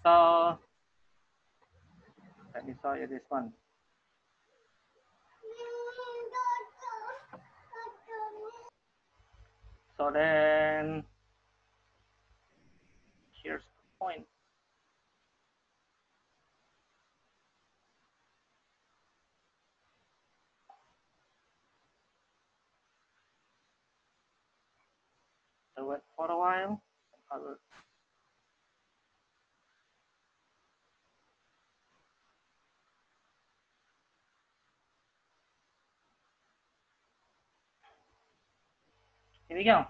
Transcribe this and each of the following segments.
So let me show you this one. So then here's the point. So wait for a while. Here we go.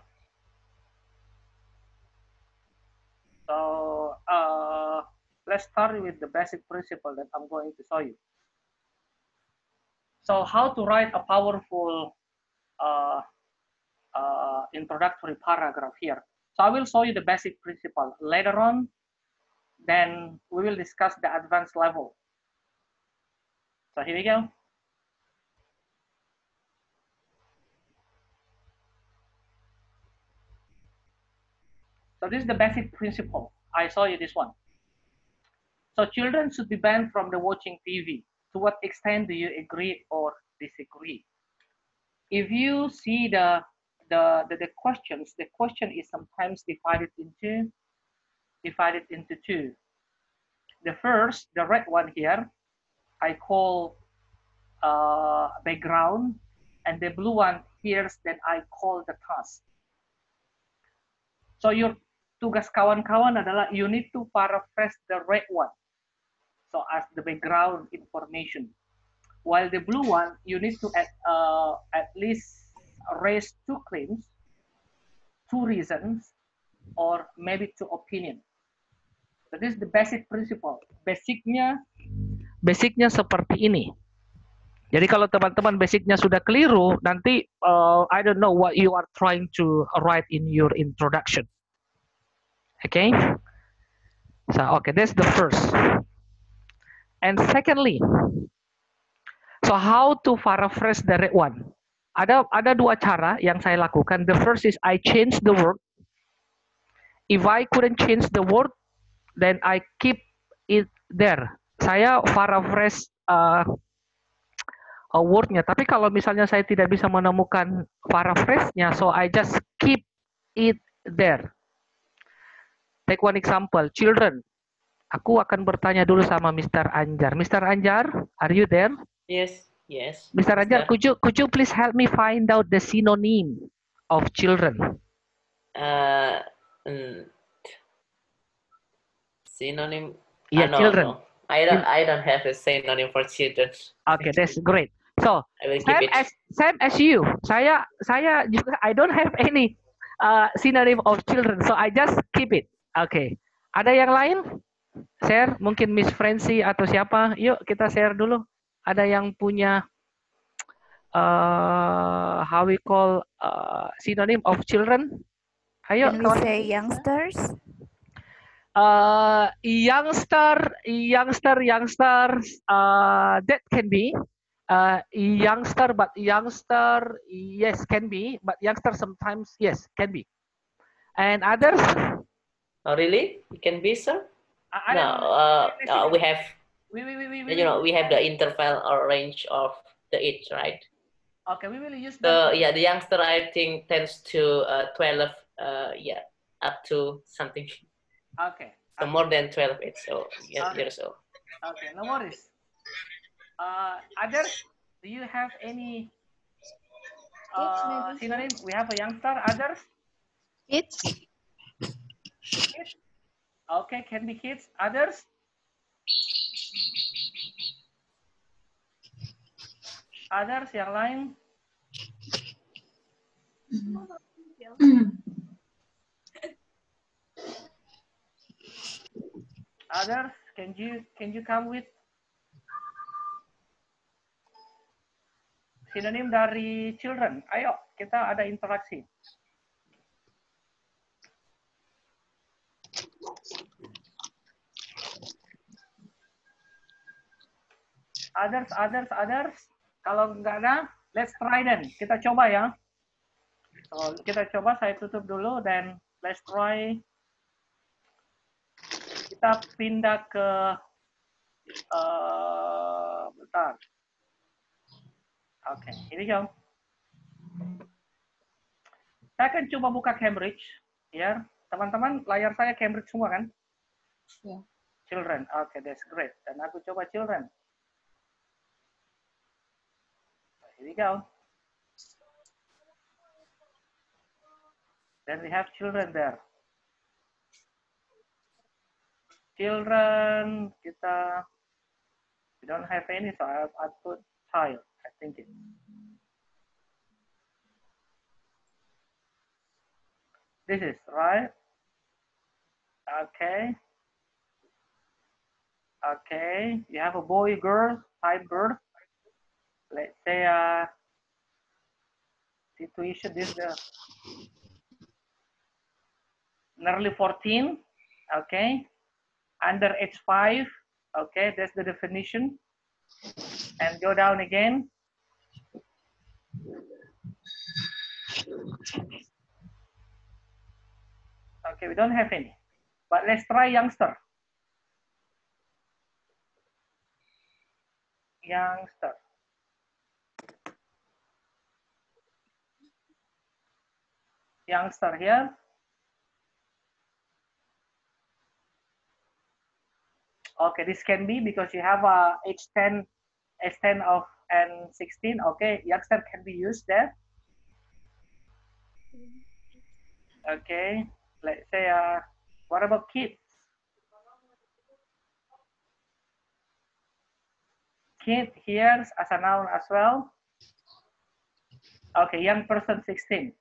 So let's start with the basic principle that I'm going to show you. So how to write a powerful introductory paragraph here. So I will show you the basic principle later on. Then we will discuss the advanced level. So here we go. So this is the basic principle. I show you this one. So children should be banned from the watching TV. To what extent do you agree or disagree? If you see the questions, the question is sometimes divided into two. The first, the red one here, I call background, and the blue one here, then I call the task. So your tugas kawan-kawan adalah you need to paraphrase the red one, so as the background information. While the blue one, you need to at least raise two claims, two reasons, or maybe two opinions. So this is the basic principle. Basicnya seperti ini. Jadi kalau teman-teman basicnya sudah keliru, nanti I don't know what you are trying to write in your introduction. Okay? So okay, that's the first. And secondly, so how to paraphrase the red one? Ada dua cara yang saya lakukan. The first is I change the word. If I couldn't change the word, then I keep it there. Saya paraphrase word-nya. Tapi kalau misalnya saya tidak bisa menemukan paraphrase-nya, so I just keep it there. Take one example, children. Aku akan bertanya dulu sama Mr. Anjar. Mr. Anjar, are you there? Yes, yes. Mr. Anjar, could you please help me find out the synonym of children? Synonym? Yeah, children. No. I don't have a synonym for children. Okay, that's great. So same as you. Saya juga I don't have any synonym of children, so I just keep it. Okay. Ada yang lain? Share, mungkin Miss Francie atau siapa? Yuk kita share dulu. Ada yang punya how we call synonym of children? Ayo. Can we say youngsters? Youngsters. That can be youngster, but youngster, yes, can be, but youngster sometimes, yes, can be. And others? Oh, really? It can be, sir? We have. We have the interval or range of the age, right? Okay, we will use that. Yeah, the youngster I think tends to 12. Up to something. Okay. So more than 12 years old. Okay, no worries. Others, do you have any synonym? We have a youngster. Others? Kids. Kids. Okay, can be kids. Others? Others yang lain? Others, can you come with synonym dari children? Ayo, kita ada interaksi. Others. Kalau nggak ada, let's try then. Kita coba ya. So, kita coba, saya tutup dulu, dan let's try. Kita pindah ke bentar. Oke, ini jauh. Saya akan coba buka Cambridge, ya. Teman-teman, layar saya Cambridge semua kan? Ya. Children, oke, that's great. Dan aku coba children. Here we go. Then we have children there. Children, we don't have any, so I put child, I think it. This is right. Okay. Okay. You have a boy, girl, type girl. Let's say situation. This is the nearly 14. Okay. Under age 5. Okay, that's the definition. And go down again. Okay, we don't have any. But let's try youngster. Youngster. Youngster here. Okay, this can be because you have age 10, S10 of and 16. Okay, youngster can be used there. Okay, let's say, what about kids? Kid here as a noun as well. Okay, young person 16.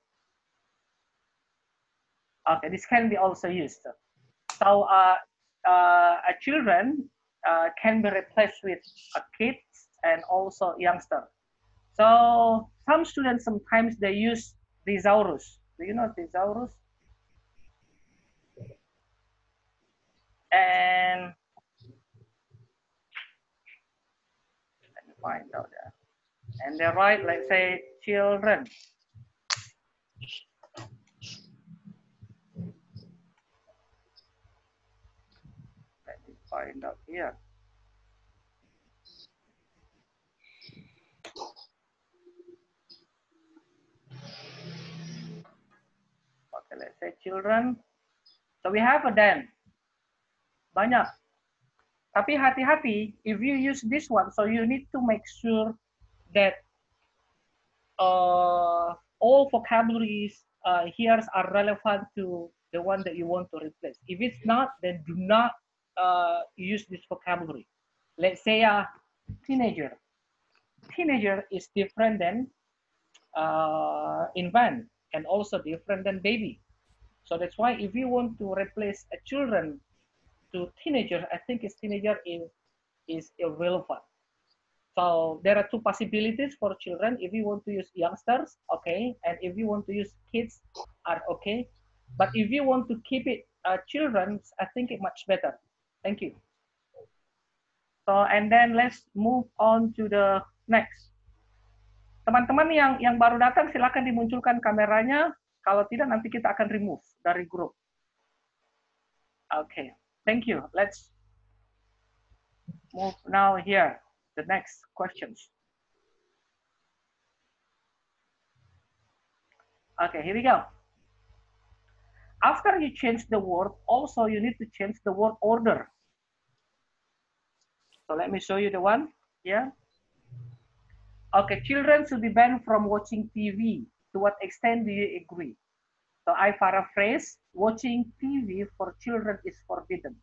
Okay, this can be also used. So a children can be replaced with a kids and also youngster. So some students sometimes they use thesaurus. Do you know thesaurus? And let me find out that. And they write, let's say, children. Let me find out here. Okay, let's say children. So we have a then. Banyak. Tapi hati-hati, if you use this one, so you need to make sure that all vocabularies here are relevant to the one that you want to replace. If it's not, then do not use this vocabulary. Let's say a teenager. Teenager is different than infant and also different than baby. So that's why if you want to replace a children to teenager, I think it's teenager is irrelevant. So there are two possibilities for children. If you want to use youngsters, okay, and if you want to use kids, are okay. But if you want to keep it children, I think it much better. Thank you. So and then let's move on to the next. Teman-teman yang baru datang silakan dimunculkan kameranya. Kalau tidak nanti kita akan remove dari grup. Okay, thank you. Let's move now here. The next questions. Okay, here we go. After you change the word, also you need to change the word order. So let me show you the one here. Okay, children should be banned from watching TV. To what extent do you agree? So I paraphrase, watching TV for children is forbidden.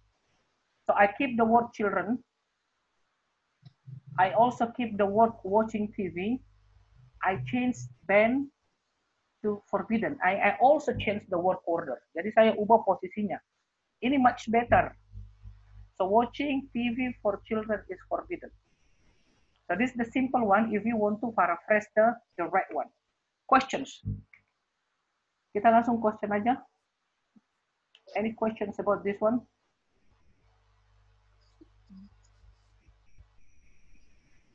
So I keep the word children. I also keep the word watching TV. I change ban to forbidden. I also change the word order. Jadi saya ubah posisinya. Ini much better. So watching TV for children is forbidden. So this is the simple one if you want to paraphrase the right one. Questions? Kita langsung question aja. Any questions about this one?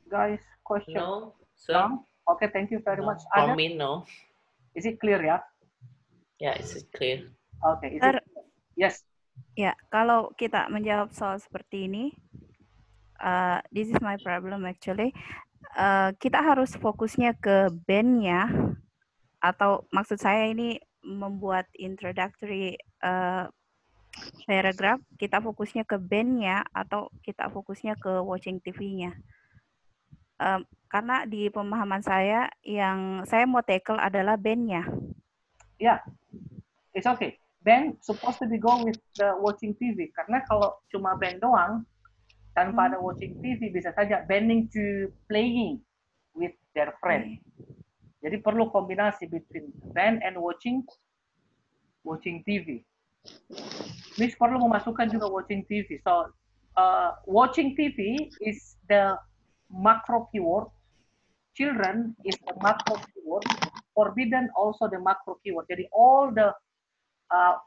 Guys, question? No, sir. No? Okay, thank you very much. For me, no. Is it clear, yeah? Yeah, it's clear. Okay. Is it, yes. Ya, kalau kita menjawab soal seperti ini, this is my problem actually. Kita harus fokusnya ke bandnya, atau maksud saya ini membuat introductory paragraph, kita fokusnya ke bandnya atau kita fokusnya ke watching TV-nya. Karena di pemahaman saya, yang saya mau tackle adalah bandnya. Yeah, it's okay. Band supposed to be go with the watching TV. Karena kalau cuma band doang, tanpa ada watching TV, bisa saja banding to playing with their friend. Jadi perlu kombinasi between band and watching TV. Miss perlu memasukkan juga watching TV. So, watching TV is the macro keyword. Children is the macro keyword. Forbidden also the macro keyword. Jadi all the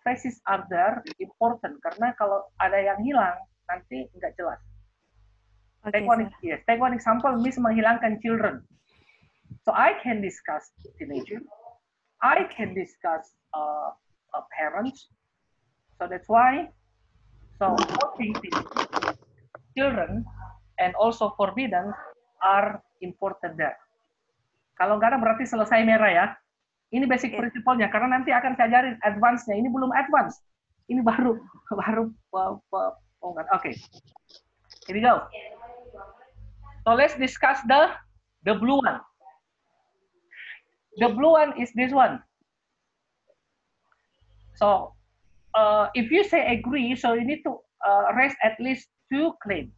phrases are there important karena kalau ada yang hilang nanti nggak jelas. Okay, take one example, Miss menghilangkan children. So I can discuss teenager. I can discuss parents. So that's why. So watching TV, children, and also forbidden are important there. Kalau nggak ada berarti selesai merah ya. Ini basic principle-nya karena nanti akan saya ajarin advance-nya. Ini belum advance. Ini baru. Okay. Here we go. So let's discuss the blue one. The blue one is this one. So if you say agree, so you need to raise at least 2 claims.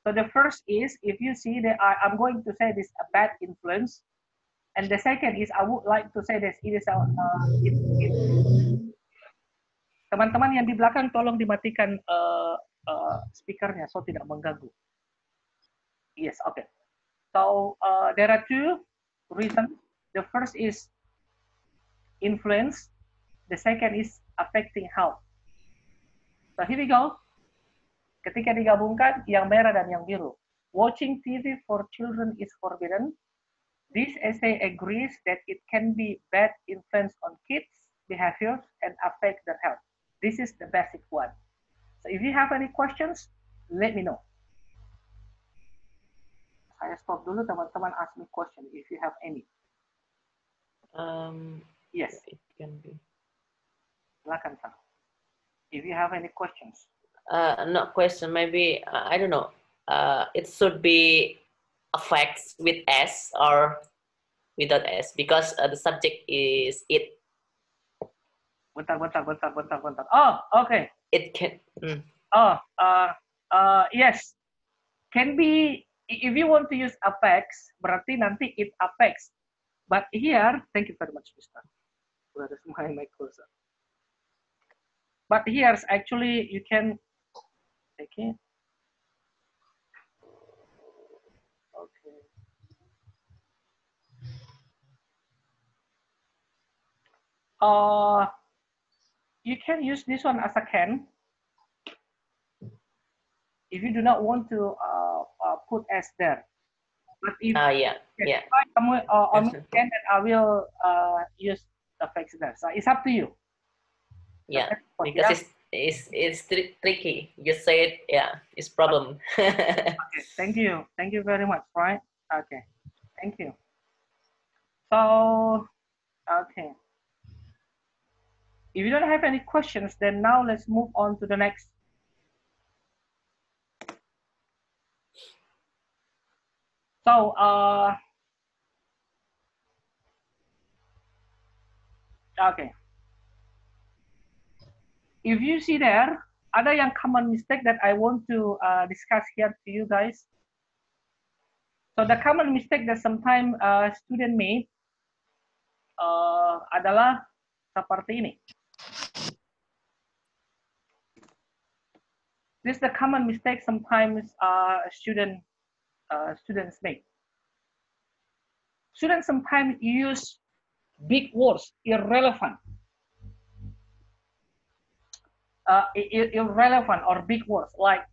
So the first is if you see that I'm going to say this a bad influence. And the second is I would like to say this it is teman-teman yang di belakang tolong dimatikan speakernya so tidak mengganggu. Yes, okay. So there are 2 reasons. The first is influence. The second is affecting health. So here we go. Ketika digabungkan yang merah dan yang biru. Watching TV for children is forbidden. This essay agrees that it can be bad influence on kids' behaviors and affect their health. This is the basic one. So if you have any questions, let me know. Saya stop dulu, teman-teman ask me question if you have any. Yes. It can be. Silakan, Sir. If you have any questions. Not question, maybe, I don't know. It should be affects with S or without S because the subject is it. Bentar. Oh, okay. It can. Yes. Can be if you want to use affects, berarti nanti it affects. But here, thank you very much, Mister. Where is my cursor? But here, actually, you can take it. Okay. You can use this one as a can. If you do not want to put S there. But if on can, then I will use the affects there. So it's up to you. Yeah, because it's tricky. You said, it's problem. Okay, thank you very much. Right? Okay, thank you. So, okay. If you don't have any questions, then now let's move on to the next. So, okay. If you see there, ada yang common mistake that I want to discuss here to you guys. So the common mistake that sometimes student made adalah seperti ini. This is the common mistake sometimes students make. Students sometimes use big words, irrelevant. Irrelevant or big words like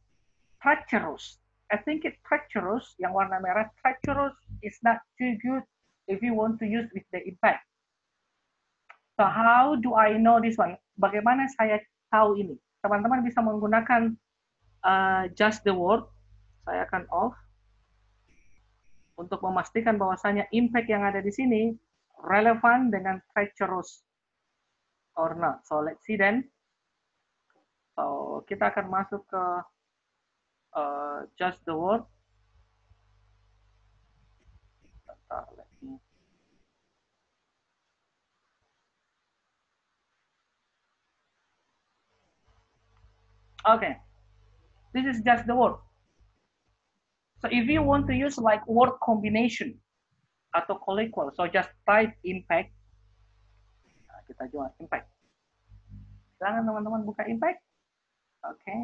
treacherous. I think it's treacherous, yang warna merah. Treacherous is not too good if you want to use with the impact. So how do I know this one? Bagaimana saya tahu ini. Teman-teman bisa menggunakan just the word. Saya akan off untuk memastikan bahwasanya impact yang ada di sini relevan dengan treacherous or not. So let's see then. So kita akan masuk ke just the word. Okay, this is just the word. So if you want to use like word combination atau colloquial, so just type impact. Nah, kita jual impact. Silakan teman-teman buka impact. Oke. Okay.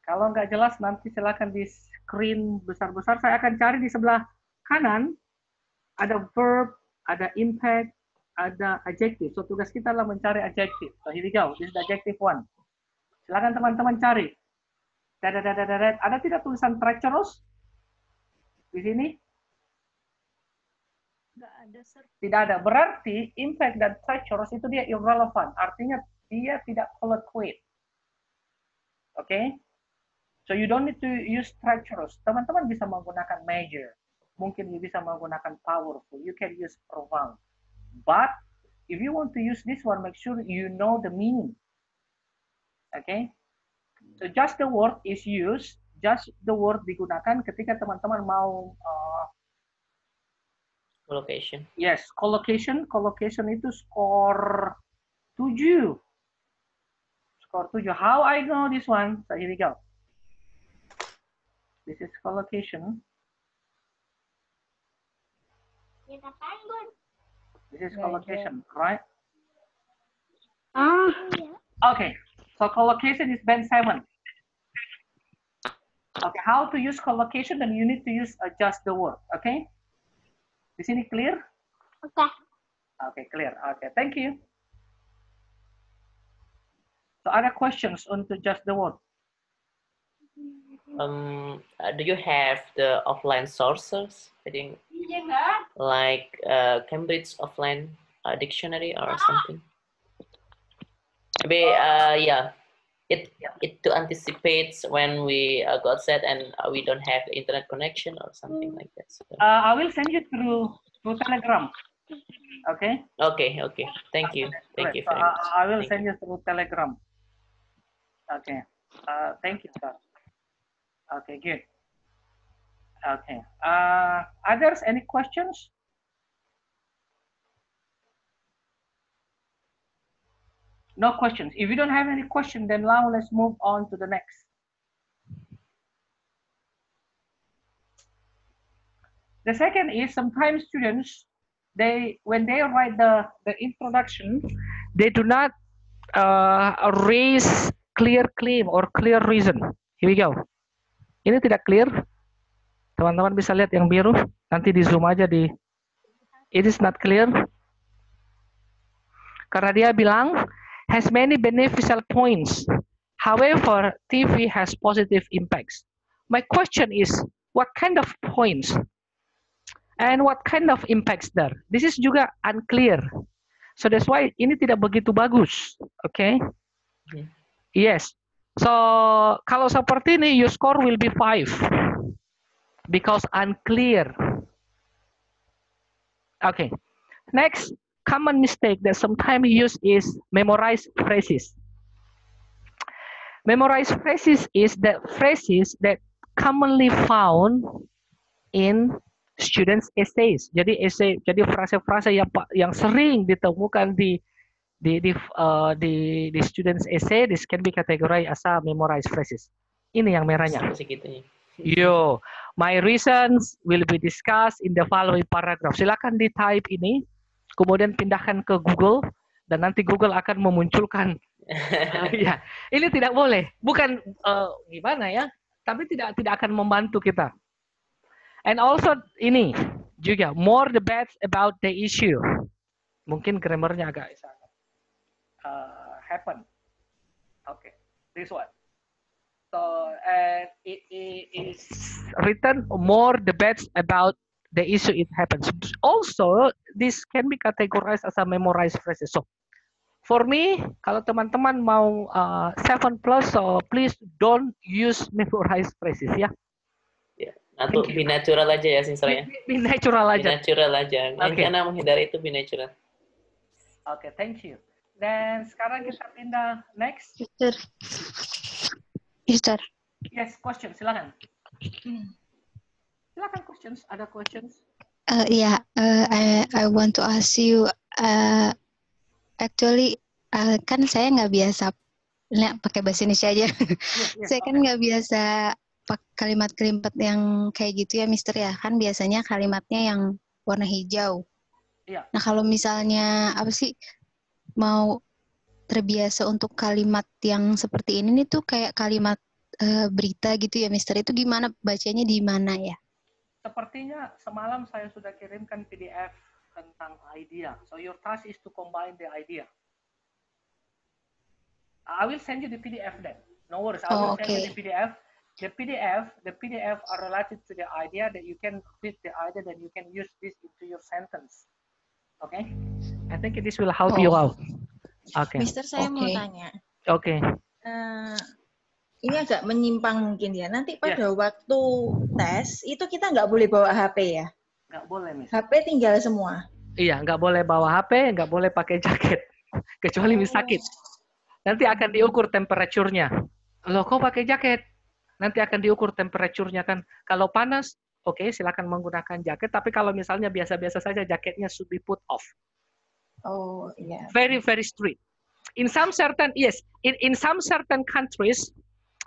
Kalau nggak jelas nanti silakan di screen besar-besar. Saya akan cari di sebelah kanan ada verb, ada impact, ada adjective. So tugas kita adalah mencari adjective. So here we go. This is the adjective one. Silakan teman-teman cari. Ada tidak tulisan treacherous di sini? Nggak ada, sir. Tidak ada. Berarti impact dan treacherous itu dia irrelevant. Artinya dia tidak colloquial. Oke? Okay? So you don't need to use treacherous. Teman-teman bisa menggunakan major. Mungkin you bisa menggunakan powerful. You can use profound. But if you want to use this one, make sure you know the meaning. Okay? So just the word is used. Just the word digunakan ketika teman-teman mau collocation. Yes, collocation. Collocation itu skor 7. Skor 7. How I know this one? So here we go. This is collocation. This is collocation, right? Okay. So collocation is band 7. Okay, how to use collocation? Then you need to use just the word. Okay. Di sini clear? Okay. Okay, clear. Okay, thank you. So other questions onto just the word? Do you have the offline sources? I think like Cambridge offline dictionary or something. Maybe yeah, it to anticipate when we go outside and we don't have the internet connection or something like that. So. I will send you through Telegram. Okay. Okay. Thank you. Thank you very much. I will send you through Telegram. Okay. Thank you, sir. Okay, good. Okay. Others, any questions? No questions. If you don't have any question, then now let's move on to the next. The second is sometimes students, when they write the introduction, they do not raise clear claim or clear reason. Here we go. Ini tidak clear. Teman-teman bisa lihat yang biru. Nanti di zoom aja di. It is not clear. Karena dia bilang has many beneficial points. However, TV has positive impacts. My question is, what kind of points and what kind of impacts there? This is juga unclear. So that's why ini tidak begitu bagus. Okay? Yes. So kalau seperti ini, your score will be 5 because unclear. Okay. Next, common mistake that sometimes used is memorize phrases. Memorize phrases is the phrases that commonly found in students' essays. Jadi essay, jadi frase-frase yang sering ditemukan di students' essay, this can be categorized as a memorized phrases. Ini yang merahnya. Yo, my reasons will be discussed in the following paragraph. Silakan di type ini, kemudian pindahkan ke Google, dan nanti Google akan memunculkan. Ya, ini tidak boleh. Bukan gimana ya, tapi tidak akan membantu kita. And also ini juga more debates about the issue. Mungkin grammarnya agak happen. Okay, this one. So it is written more debates about the issue it happens. Also, this can be categorized as a memorized phrases. So For me, kalau teman-teman mau 7+, so please don't use memorize phrases ya. Ya, Thank atau you. be natural aja ya Sinsranya. Be natural Be aja. natural aja. Yang Oke. karena menghindari itu be natural. Oke, thank you. Dan sekarang kita pindah next. Mister. Yes, question, silakan. Silakan questions, ada questions? I want to ask you, actually, kan saya nggak biasa pakai bahasa Indonesia aja. Saya kan nggak biasa pakai kalimat-kalimat yang kayak gitu ya, Mister ya. Kan biasanya kalimatnya yang warna hijau. Iya. Nah, kalau misalnya apa sih mau terbiasa untuk kalimat yang seperti ini nih tuh kayak kalimat berita gitu ya, Mister. Itu gimana bacanya di mana ya? Sepertinya semalam saya sudah kirimkan PDF tentang idea. So your task is to combine the idea. I will send you the PDF then. No worries. I will send you the PDF. The PDF are related to the idea that you can fit the idea, then you can use this into your sentence. Okay? I think this will help you out. Okay. Mister, saya mau tanya. Okay. Ini agak menyimpang mungkin ya. Nanti pada waktu tes, itu kita nggak boleh bawa HP ya? Nggak boleh, Miss. HP tinggal semua? Iya, nggak boleh bawa HP, nggak boleh pakai jaket. Kecuali Miss sakit. Nanti akan diukur temperaturnya. Loh, kok pakai jaket? Nanti akan diukur temperaturnya kan. Kalau panas, oke, silakan menggunakan jaket. Tapi kalau misalnya biasa-biasa saja, jaketnya should be put off. Oh, iya. Very, very strict. In some certain, yes, in some certain countries,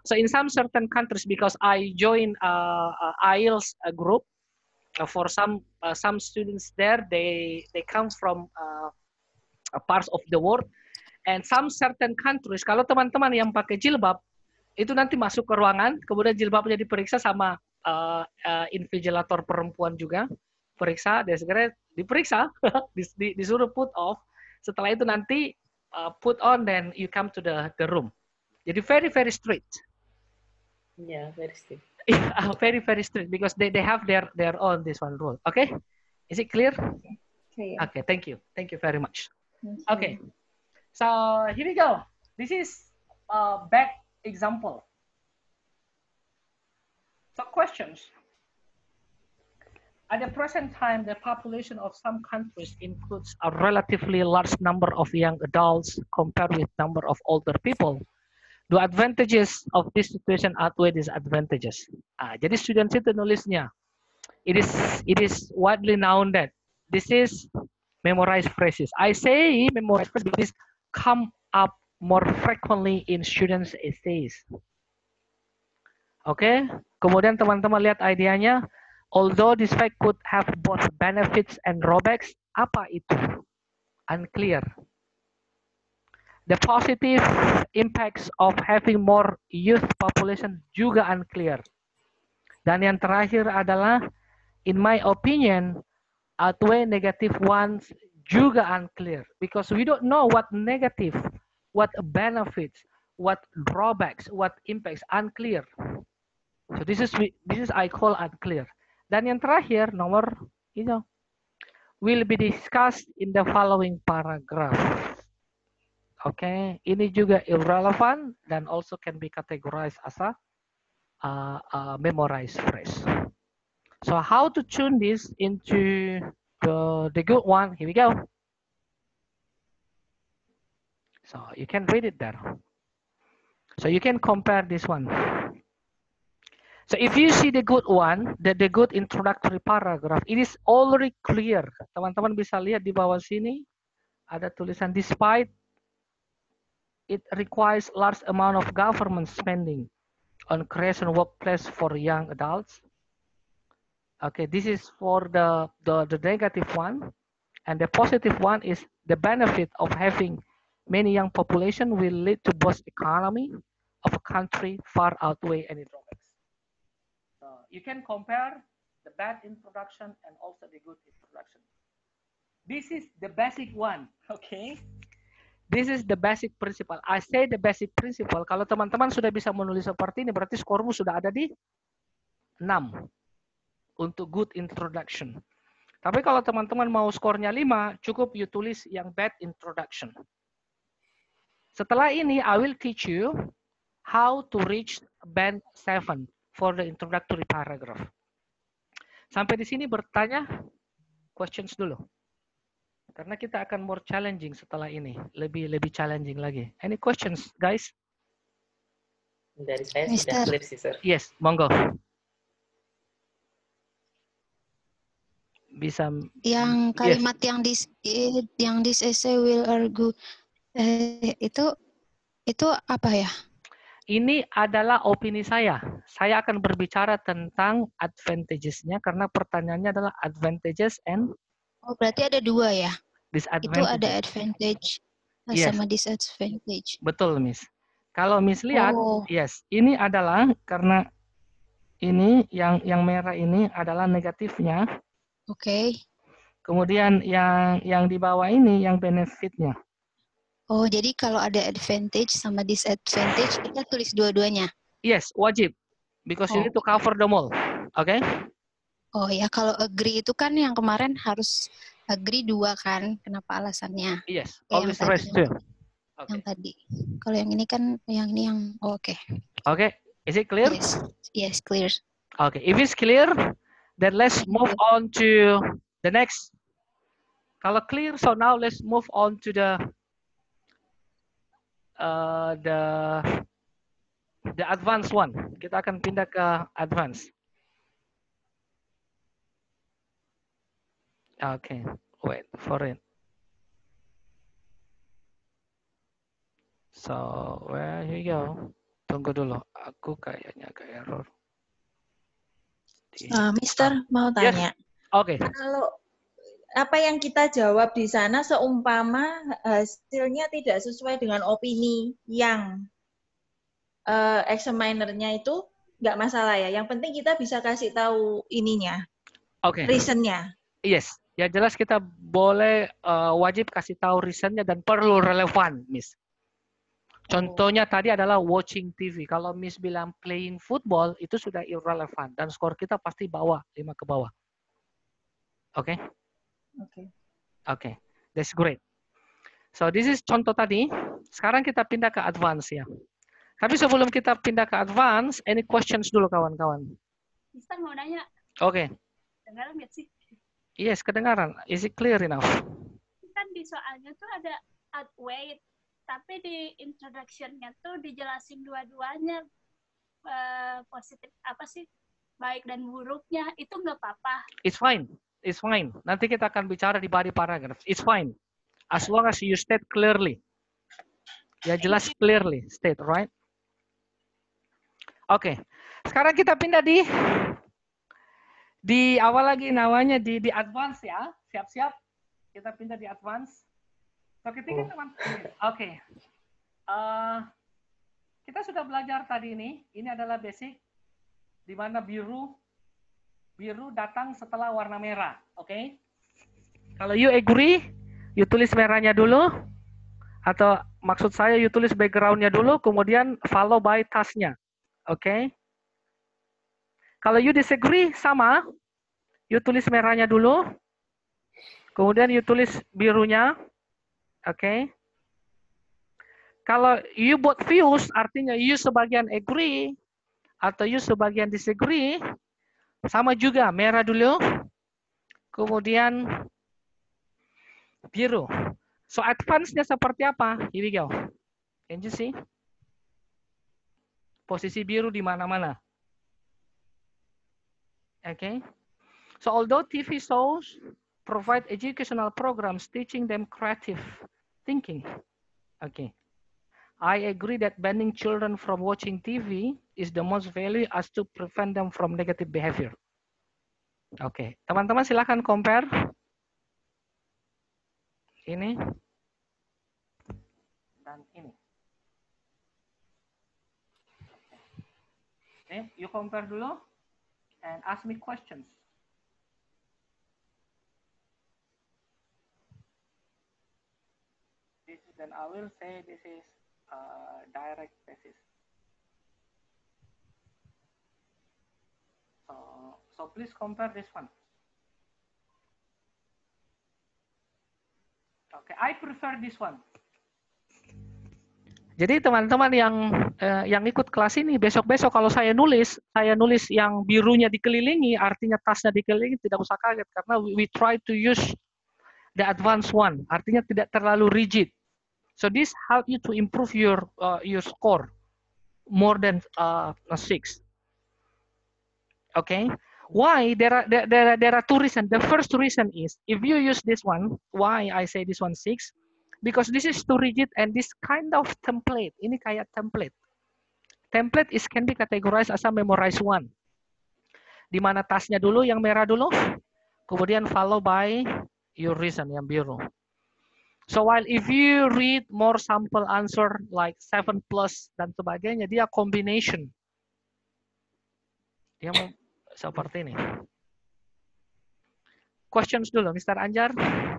so in some certain countries, because I joined IELTS group for some students there, they come from parts of the world, and some certain countries, kalau teman-teman yang pakai jilbab, itu nanti masuk ke ruangan, kemudian jilbabnya diperiksa sama invigilator perempuan juga, periksa, diperiksa, disuruh put off, setelah itu nanti put on, then you come to the room. Jadi very, very strict. Yeah, very strict. Very, very strict because they have their own this one rule. Okay, is it clear? Clear. Okay, thank you very much. Okay, so here we go. This is a back example. So questions. At the present time, the population of some countries includes a relatively large number of young adults compared with number of older people. The advantages of this situation outweigh disadvantages. Jadi students itu nulisnya. It is widely known that this is memorized phrases. I say memorized phrases because this come up more frequently in students' essays. Oke, kemudian teman-teman lihat idenya. Although this fact could have both benefits and drawbacks, apa itu? Unclear. The positive impacts of having more youth population juga unclear. Dan yang terakhir adalah, in my opinion, outweigh negative ones juga unclear. Because we don't know what negative, what benefits, what drawbacks, what impacts, unclear. So this is I call unclear. Dan yang terakhir, nomor ini, will be discussed in the following paragraph. Okay, ini juga irrelevant dan also can be categorized as a memorized phrase. So how to tune this into the good one? Here we go. So you can read it there. So you can compare this one. So if you see the good one, the good introductory paragraph, it is already clear. Teman-teman bisa lihat di bawah sini ada tulisan despite it requires large amount of government spending on creation workplace for young adults. Okay, this is for the negative one, and the positive one is the benefit of having many young population will lead to both economy of a country far outweigh any drawbacks. You can compare the bad introduction and also the good introduction. This is the basic one, okay? This is the basic principle. I say the basic principle. Kalau teman-teman sudah bisa menulis seperti ini, berarti skormu sudah ada di 6 untuk good introduction. Tapi kalau teman-teman mau skornya 5, cukup you tulis yang bad introduction. Setelah ini, I will teach you how to reach band 7 for the introductory paragraph. Sampai di sini bertanya, questions dulu. Karena kita akan more challenging setelah ini, lebih challenging lagi. Any questions, guys? Dari saya Mister. sudah clear sih, Sir. Yes, monggo. Bisa. Yang kalimat yang this essay will argue itu apa ya? Ini adalah opini saya. Saya akan berbicara tentang advantages-nya karena pertanyaannya adalah advantages and Oh, berarti ada dua ya? Itu disadvantages. ada advantage Yes. sama disadvantage. Betul, Miss. Kalau Miss lihat, Oh. yes, ini adalah karena ini yang merah ini adalah negatifnya. Oke. Kemudian yang di bawah ini yang benefitnya. Oh, jadi kalau ada advantage sama disadvantage, kita tulis dua-duanya. Yes, wajib. Because you Oh. need to cover them all. Oke? Oh ya, kalau agree itu kan yang kemarin harus agree 2 kan? Kenapa alasannya? Yes, Yang always tadi. rest too. Yang tadi. Kalau yang ini kan, yang ini yang oke. Okay, is it clear? Yes, clear. Okay, if it's clear, then let's move on to the next. Kalau clear, so now let's move on to the advanced one. Kita akan pindah ke advanced. Okay, wait for it. So where you go? Tunggu dulu, aku kayaknya agak error. Mister, mau tanya. Oke. Kalau apa yang kita jawab di sana seumpama hasilnya tidak sesuai dengan opini yang examinernya itu nggak masalah ya. Yang penting kita bisa kasih tahu ininya, reasonnya. Yes, ya jelas kita boleh wajib kasih tahu reasonnya dan perlu relevan, Miss. Contohnya tadi adalah watching TV. Kalau Miss bilang playing football, itu sudah irrelevant. Dan skor kita pasti bawah, 5 ke bawah. Oke? Oke, that's great. So this is contoh tadi. Sekarang kita pindah ke advance ya. Tapi sebelum kita pindah ke advance, any questions dulu kawan-kawan? Mister mau nanya. Oke. Dengar nggak sih? Yes, kedengaran. Is it clear enough? Kan di soalnya tuh ada add weight, tapi di introduction-nya tuh dijelasin dua-duanya positif apa sih, baik dan buruknya, itu nggak apa-apa. It's fine. It's fine. Nanti kita akan bicara di body paragraph. It's fine. As long as you state clearly. Ya jelas clearly state, right? Oke. Sekarang kita pindah di awal lagi namanya di advance ya. Siap-siap. Kita pindah di advance. So ketika teman. Oke. Kita sudah belajar tadi ini. Ini adalah basic. Di mana biru datang setelah warna merah. Oke. Kalau you agree, you tulis merahnya dulu. Atau maksud saya you tulis background-nya dulu, kemudian follow by task-nya. Oke. Kalau you disagree, sama. You tulis merahnya dulu. Kemudian you tulis birunya. Oke. Kalau you both views, artinya you sebagian agree, atau you sebagian disagree, sama juga. Merah dulu. Kemudian biru. So advance-nya seperti apa? Here we go. Can you see? Posisi biru di mana-mana. Okay. So although TV shows provide educational programs teaching them creative thinking. Okay. I agree that banning children from watching TV is the most value as to prevent them from negative behavior. Oke, teman-teman silakan compare. Ini dan ini. Okay, you compare dulu and ask me questions. Then I will say this is direct basis. So please compare this one. Okay, I prefer this one. Jadi teman-teman yang ikut kelas ini besok-besok kalau saya nulis yang birunya dikelilingi, artinya tasnya dikelilingi, tidak usah kaget karena we try to use the advanced one, artinya tidak terlalu rigid. So this help you to improve your score more than 6. Okay. Why? There are two reasons. The first reason is if you use this one, why I say this one 6? Because this is too rigid and this kind of template. Ini kayak template. Template can be categorized as a memorize one. Di mana tasnya dulu yang merah dulu, kemudian follow by your reason yang biru. So while if you read more sample answer like 7+ dan sebagainya, dia combination. Dia seperti ini. Questions dulu, Mr. Anjar.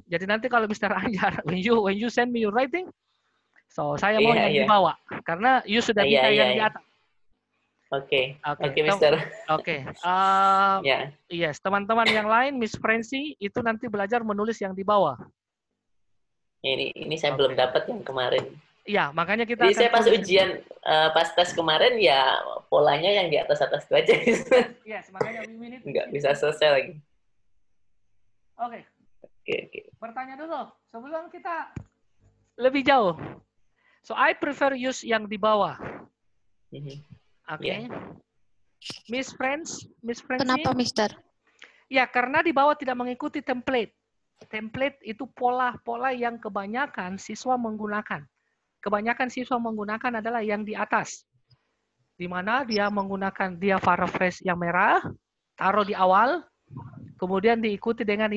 Jadi nanti kalau Mr. Anjar, when you send me your writing, so saya mau yang dibawa karena you sudah bisa yang di atas. Oke, Mister. Oke. Yes, teman-teman yang lain, Miss Francie itu nanti belajar menulis yang di bawah. Ini saya belum dapat yang kemarin. Iya, makanya kita. Jadi saya pas ujian, pas tes kemarin ya polanya yang di atas-atas itu aja. Yes, makanya nggak bisa selesai lagi. Oke. Oke. Bertanya dulu sebelum kita lebih jauh. So I prefer use yang di bawah. Oke. Miss Francie. Kenapa, Mister? Ya, karena di bawah tidak mengikuti template. Template itu pola-pola yang kebanyakan siswa menggunakan. Kebanyakan siswa menggunakan adalah yang di atas. Di mana dia menggunakan dia paraphrase yang merah, taruh di awal, kemudian diikuti dengan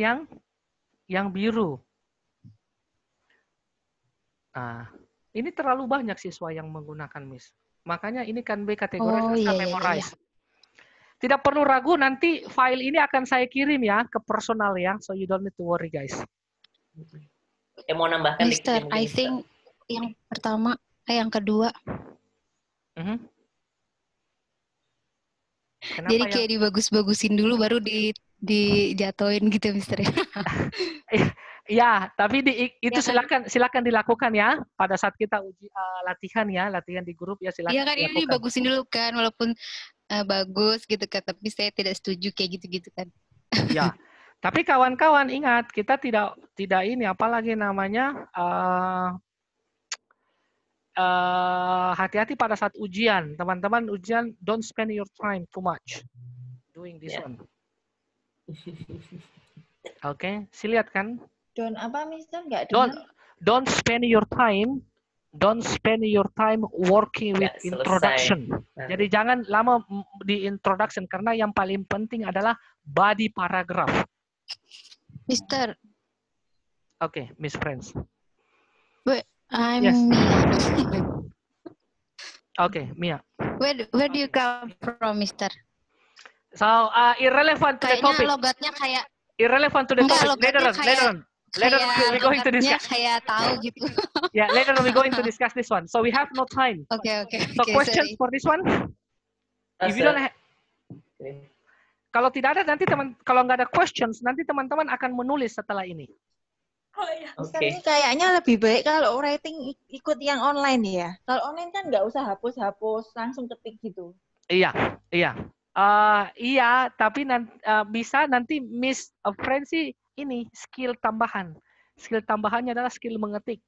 yang biru. Nah, ini terlalu banyak siswa yang menggunakan Miss. Makanya ini kan B kategori memorize. Tidak perlu ragu, nanti file ini akan saya kirim ya ke personal ya, so you don't need to worry guys. Mau nambahkan Mister, I think yang pertama, yang kedua. Jadi kayak dibagus-bagusin dulu baru dijatuhin gitu, Mister. Ya, tapi itu ya kan? silakan dilakukan ya pada saat kita uji latihan di grup ya silakan. Iya kan ini dibagusin dulu kan, walaupun bagus gitu kan, tapi saya tidak setuju kayak gitu-gitu kan. Ya. Tapi kawan-kawan ingat, kita tidak ini apalagi namanya hati-hati pada saat ujian. Teman-teman ujian don't spend your time too much doing this one. Oke, lihat kan? Don't apa, Mister? Nggak don't spend your time working with introduction. Jadi jangan lama di introduction karena yang paling penting adalah body paragraph. Mister. Okay, Miss Friends. Wait, I'm yes. Mia. Okay, Mia. Where do you come from, Mister? So irrelevant to the topic. Kayaknya logatnya kayak irrelevant to the topic. Later we going to discuss. Kayak tahu gitu. Yeah, later we going to discuss this one. So we have no time. Okay. So questions for this one? If you don't have, kalau tidak ada nanti kalau nggak ada questions nanti teman-teman akan menulis setelah ini. Oh iya. Ini kayaknya lebih baik kalau writing ikut yang online ya. Kalau online kan nggak usah hapus-hapus, langsung ketik gitu. Iya. Iya, tapi bisa nanti Miss Francie ini skill tambahan. Skill tambahannya adalah skill mengetik.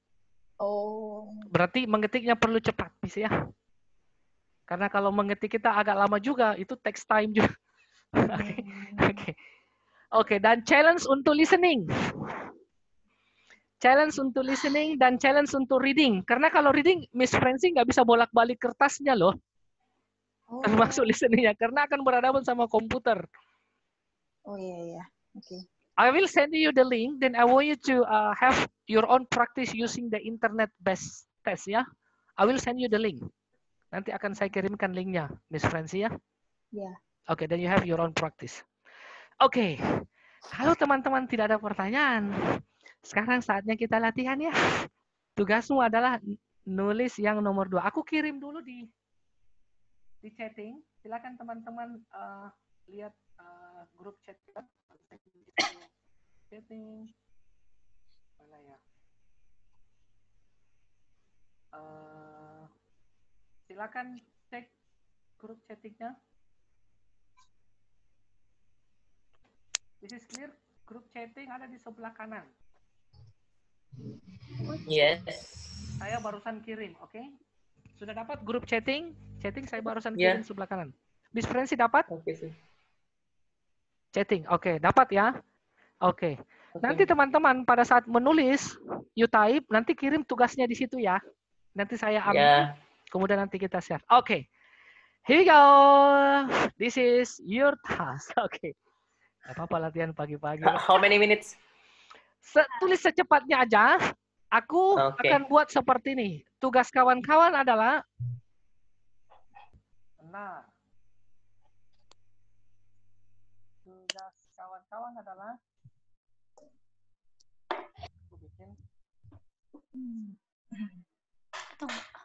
Oh. Berarti mengetiknya perlu cepat, bisa ya? Karena kalau mengetik kita agak lama juga, itu takes time juga. Oke, dan challenge untuk listening. Challenge untuk listening dan challenge untuk reading. Karena kalau reading, Miss Francie nggak bisa bolak-balik kertasnya loh. Termasuk listeningnya, karena akan berhadapan sama komputer. Oh iya. Oke. I will send you the link, then I want you to have your own practice using the internet-based test ya. I will send you the link. Nanti akan saya kirimkan linknya, Miss Francie ya. Yeah. Okay, then you have your own practice. Okay, kalau teman-teman tidak ada pertanyaan, sekarang saatnya kita latihan ya. Tugasmu adalah nulis yang nomor 2. Aku kirim dulu di chatting. Silakan teman-teman lihat grup chat kita. Chatting. Mana ya? Silakan cek grup chattingnya. This is clear. Grup chatting ada di sebelah kanan. Yes. Saya barusan kirim, oke? Sudah dapat grup chatting? Chatting saya barusan Ya. kirim sebelah kanan. Miss Francie dapat? Oke sih. Chatting, oke, dapat ya? Oke. Oke. Nanti teman-teman pada saat menulis, you type, nanti kirim tugasnya di situ ya. Nanti saya ambil, Ya. kemudian nanti kita share. Oke. Here we go. This is your task. Oke. Gak apa-apa latihan pagi-pagi. How many minutes? Tulis secepatnya aja. Aku Oke. akan buat seperti ini. Tugas kawan-kawan adalah benar. Tugas kawan-kawan adalah aku bikin.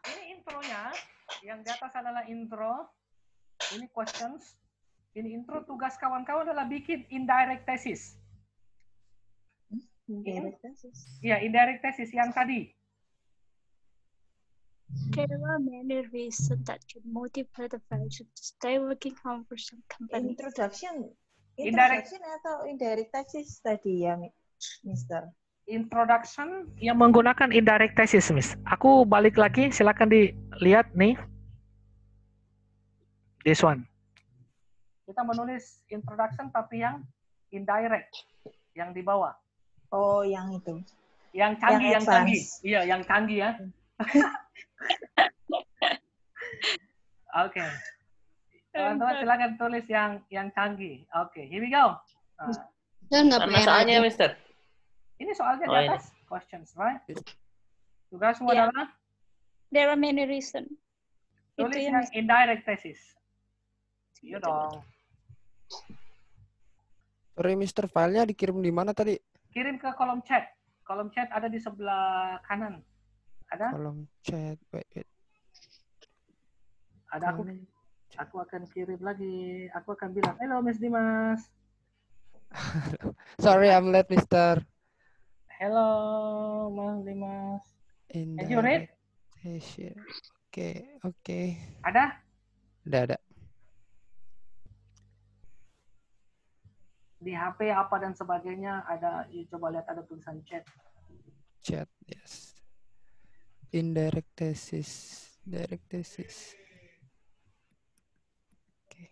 Ini intronya. Yang di atas adalah intro. Ini questions. Ini intro. Tugas kawan-kawan adalah bikin indirect thesis. Indirect thesis. Iya, indirect thesis yang tadi. There are many reasons that could motivate the value to stay working home for some company. Introduction Indirect. atau indirect thesis tadi ya, Mister? Introduction yang menggunakan indirect thesis, Miss. Aku balik lagi, silakan dilihat nih. This one. Kita menulis introduction tapi yang indirect, yang di bawah. Oh, yang itu. Yang canggih, yang canggih. advance. Iya, yang canggih ya. Oke. Teman-teman silakan tulis yang canggih. Oke, here we go. Nggak Mana soalnya, Mister? Ini soalnya Oh, di atas. Questions, right? Tugasmu Iya. adalah There are many reasons. tulis Itu yang yang indirect thesis. Iya dong. Sorry, Mister, filenya dikirim di mana tadi? Kirim ke kolom chat. Kolom chat ada di sebelah kanan. Ada? Kolom chat. Wait. Ada aku akan kirim lagi. Aku akan bilang, "Hello Miss Dimas." Sorry, I'm late, Mister. Hello Mas Dimas. Indirect you read? session. Oke. Ada? Ada. Di HP apa dan sebagainya ada. Coba lihat ada tulisan chat. Chat, yes. Indirect thesis. Direct thesis. Oke.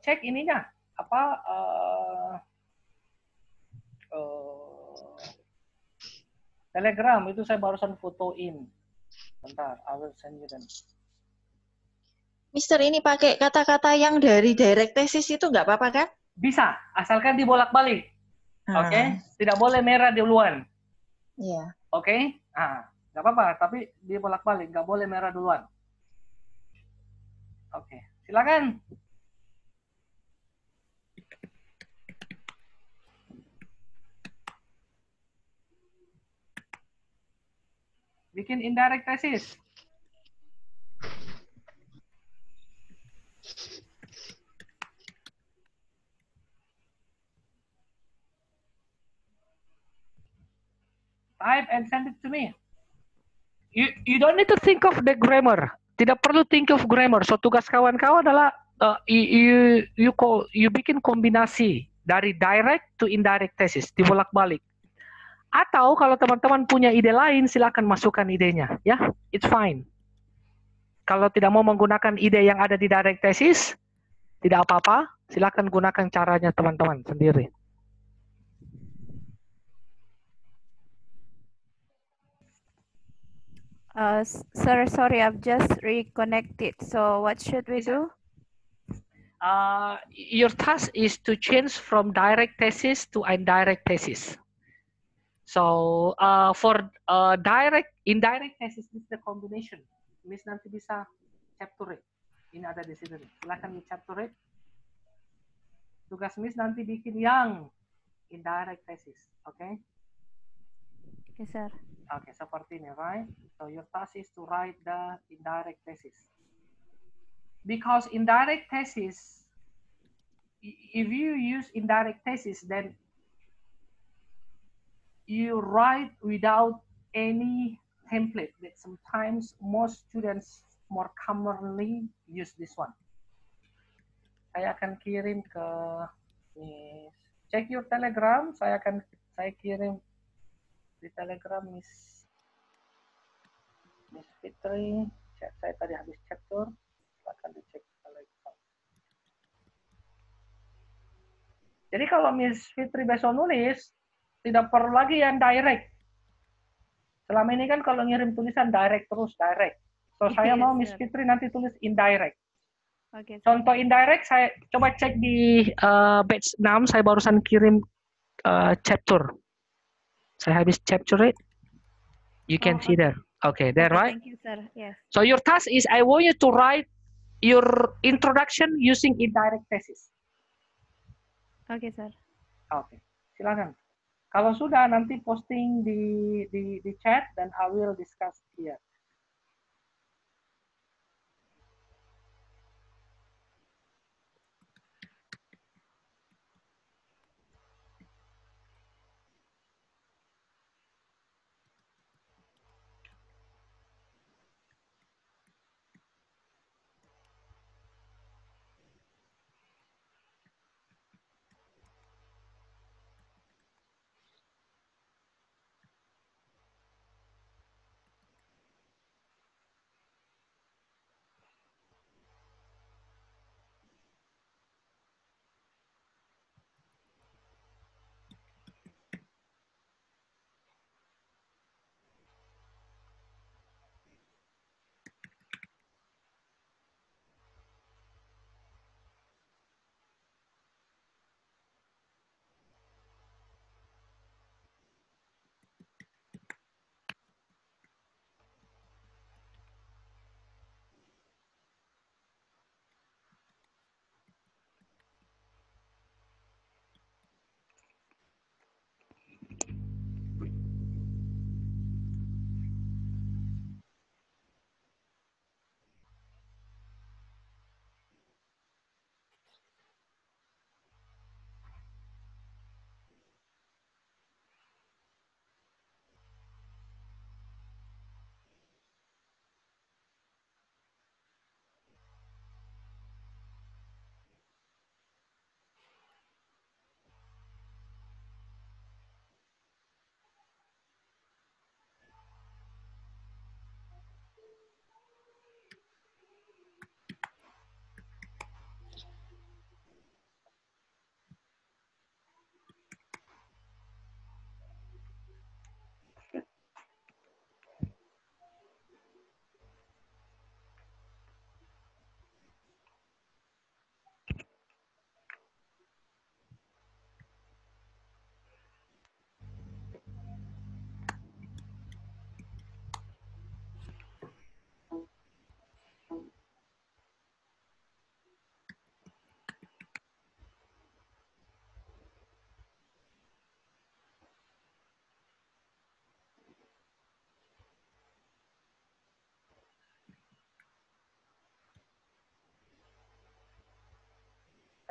Cek ininya. Apa? Telegram itu saya barusan fotoin. Bentar, I will send you them. Mister, ini pakai kata-kata yang dari direct thesis itu nggak apa-apa kan? Bisa, asalkan dibolak-balik. Oke? Tidak boleh merah duluan. Iya. Oke? Nggak apa-apa, tapi dibolak-balik. Nggak boleh merah duluan. Oke, silakan. Bikin indirect thesis. Type and send it to me. You don't need to think of the grammar. Tidak perlu think of grammar. So tugas kawan-kawan adalah you bikin kombinasi dari direct to indirect thesis, dibolak-balik. Atau kalau teman-teman punya ide lain, silakan masukkan idenya, ya. It's fine. Kalau tidak mau menggunakan ide yang ada di direct thesis, tidak apa-apa. Silakan gunakan caranya teman-teman sendiri. Sir, sorry, I've just reconnected. So what should we do? Your task is to change from direct thesis to indirect thesis. So for indirect thesis, this is the combination. Miss nanti bisa chapter it. Ini ada di sini. Silakan di chapter it. Tugas Miss nanti bikin yang indirect thesis, oke? Okay? Oke, sir. Oke, seperti ini, right? So your task is to write the indirect thesis. Because indirect thesis, if you use indirect thesis, then you write without any template. That sometimes most students more commonly use this one. Saya akan kirim ke Miss. Check your Telegram. Saya kirim di Telegram Miss Fitri. Chat saya tadi habis chat tuh. Silakan dicek Telegram. Jadi kalau Miss Fitri besok nulis, tidak perlu lagi yang direct. Selama ini kan kalau ngirim tulisan direct terus, direct. So saya mau Miss Fitri nanti tulis indirect. Oke. Contoh indirect saya coba cek di batch 6, saya barusan kirim chapter. Saya habis chapter it. You can see there. Okay, there, right? Thank you, sir. Yes. So your task is I want you to write your introduction using indirect thesis. Oke, sir. Oke, silakan. Kalau sudah nanti posting di chat dan I will discuss here.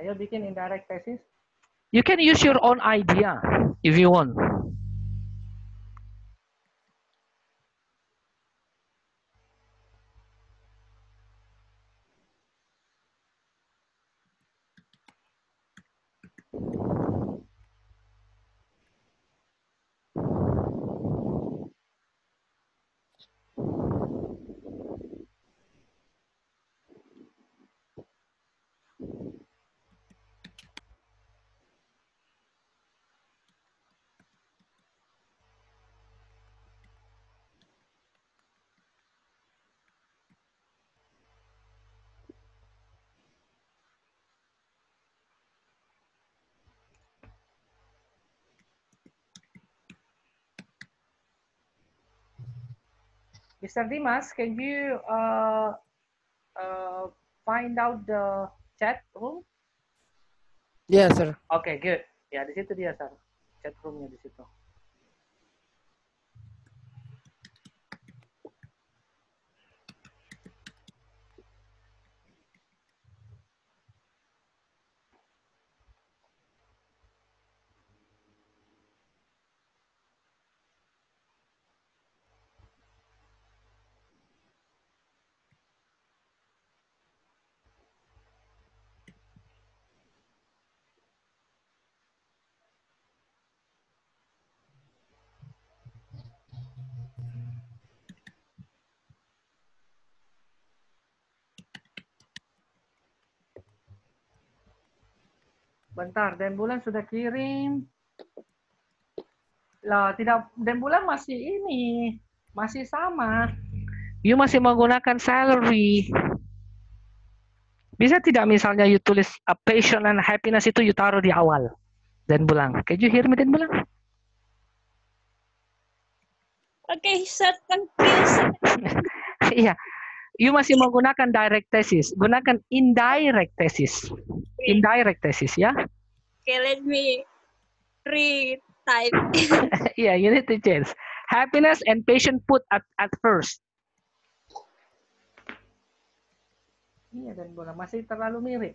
Ayo bikin indirect thesis. You can use your own idea if you want. Mr. Dimas, can you find out the chat room? Yes, sir. Okay, good. Ya, di situ dia, Sir. Chat roomnya di situ. Bentar, Dan Bulan sudah kirim. Lah, tidak, Dan Bulan masih ini, masih sama. You masih menggunakan salary. Bisa tidak misalnya you tulis a passion and happiness itu you taruh di awal. Dan Bulan. Can you hear me, Dan Bulan? Okay, sir. Thank you, sir. Iya. You masih menggunakan direct thesis. Gunakan indirect thesis. Indirect thesis ya. Okay, let me retype. Yeah, you need to change. Happiness and passion put at first. Iya, Dan Bulan masih terlalu mirip.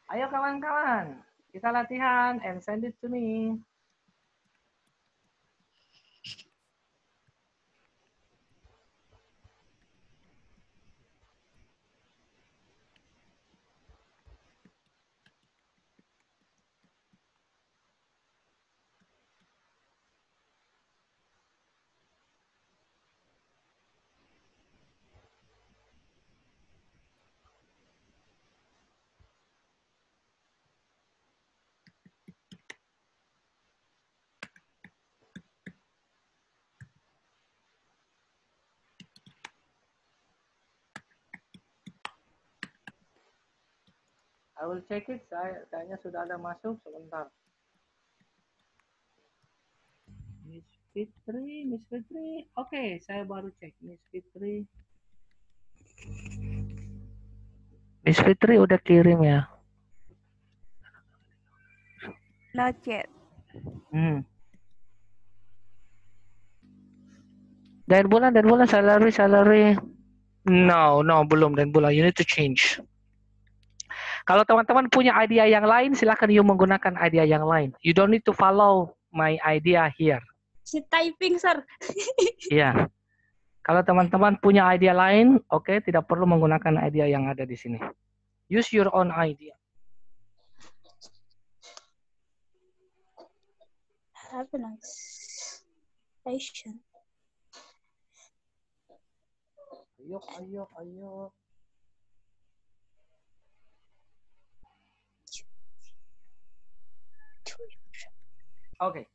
Ayo kawan-kawan, kita latihan and send it to me. I will check it. Saya kayaknya sudah ada masuk sebentar. Miss Fitri. Oke, saya baru cek Miss Fitri. Miss Fitri udah kirim ya. Not yet. Dan bulan salary. No, belum Dan bulan. You need to change. Kalau teman-teman punya idea yang lain, silakan you menggunakan idea yang lain. You don't need to follow my idea here. Si typing, sir. Iya. Kalau teman-teman punya idea lain, oke, tidak perlu menggunakan idea yang ada di sini. Use your own idea. Happiness. Passion. Ayo. Oke.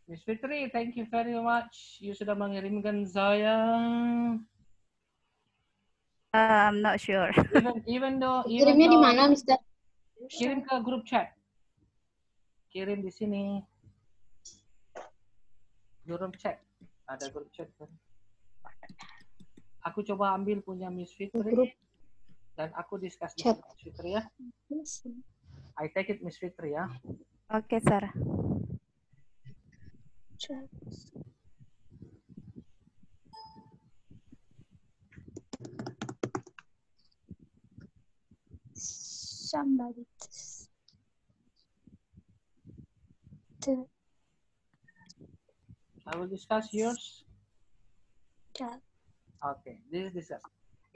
Miss Fitri, thank you very much. You sudah mengirimkan saya. I'm not sure. Even though Kirimnya di mana, Mister? Kirim ke grup chat. Kirim di sini. Grup chat. Ada grup chat kan? Aku coba ambil punya Miss Fitri dan aku discuss dengan Miss Fitri ya. I take it Miss Fitri ya. Oke, sir. Somebody to I will discuss yours. chat. Okay, this is discuss.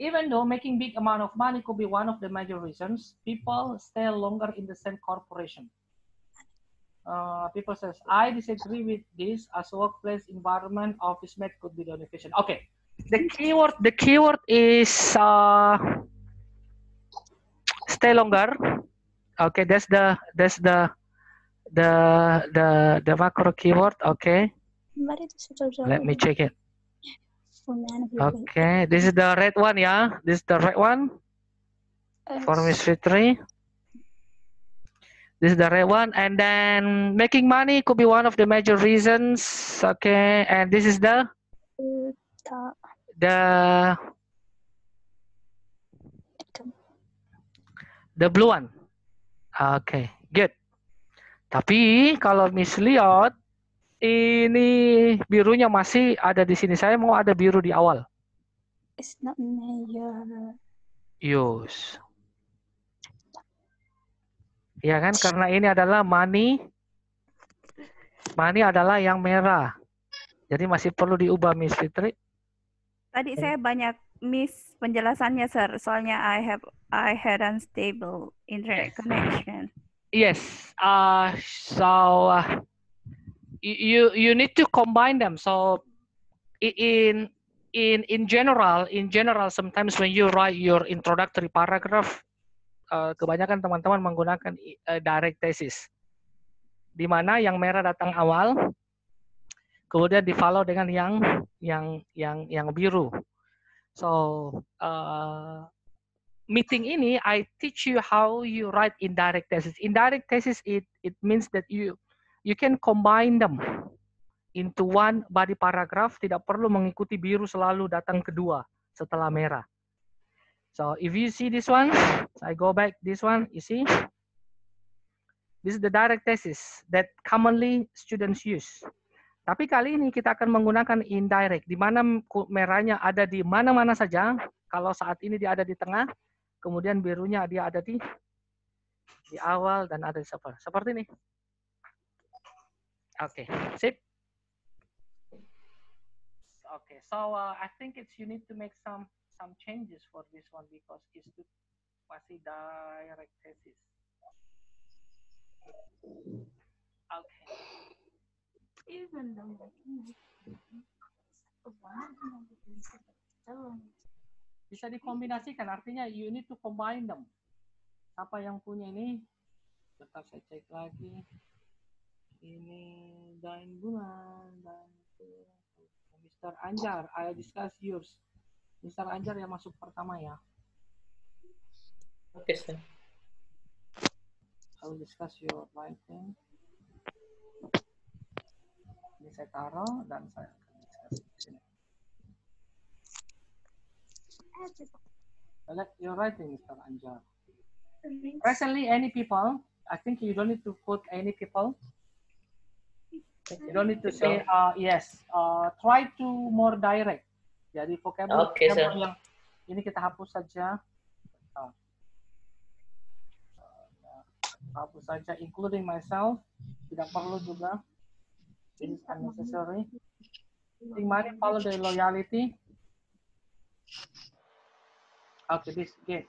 Even though making big amount of money could be one of the major reasons, people stay longer in the same corporation. People says, I disagree with this as workplace environment, office mate could be beneficial. Okay, the keyword is stay longer. Okay, that's the macro keyword. Okay, let me check it. Okay, this is the red one, yeah. This is the red one for Miss Fitri. This is the red one, and then making money could be one of the major reasons. Okay, and this is the blue one. Okay, good. Tapi kalau Miss lihat ini birunya masih ada di sini. Saya mau ada biru di awal. It's not major. Use. Ya kan, karena ini adalah money. Money adalah yang merah. Jadi masih perlu diubah, Miss Fitri. Tadi saya banyak miss penjelasannya, sir. Soalnya I had unstable internet connection. Yes. You need to combine them. So in in general, sometimes when you write your introductory paragraph, kebanyakan teman-teman menggunakan direct thesis, di mana yang merah datang awal, kemudian di follow dengan yang biru. So meeting ini, I teach you how you write indirect thesis. Indirect thesis it means that you can combine them into one body paragraph, tidak perlu mengikuti biru selalu datang kedua setelah merah. So if you see this one, I go back this one, you see? This is the direct thesis that commonly students use. Tapi kali ini kita akan menggunakan indirect, di mana merahnya ada di mana-mana saja. Kalau saat ini dia ada di tengah, kemudian birunya dia ada di awal dan ada di seperti ini. Oke, sip. Okay, so I think you need to make some changes for this one because it's masih direct thesis. Okay. Even though bisa dikombinasikan, artinya you need to combine them. Siapa yang punya ini? Bentar saya cek lagi. Ini Dain Bulan dan Mr. Anjar, I discuss yours. Mr. Anjar yang masuk pertama ya. Oke, sir. I will discuss your writing. Ini saya taruh dan saya akan discuss di sini. Select your writing, Mr. Anjar. Recently, any people? I think you don't need to put any people. You don't need to say yes. Try to more direct. Jadi vocabulary yang ini kita hapus saja. Hapus saja, including myself. Tidak perlu juga. This is unnecessary. Think money follow the loyalty. Okay, this good.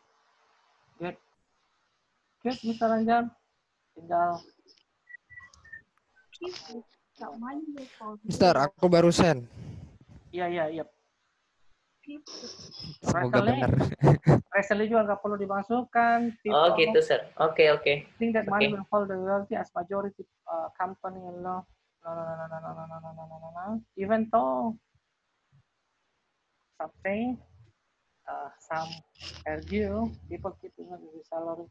Good, Mr. Anjar. Tinggal. Mister, aku baru send. Iya. Semoga benar. Recently juga nggak perlu dimasukkan. Oh gitu, sir. Oke. Think that money will follow the loyalty as majority company law. No. Even though something, some argue, people keep in the salary.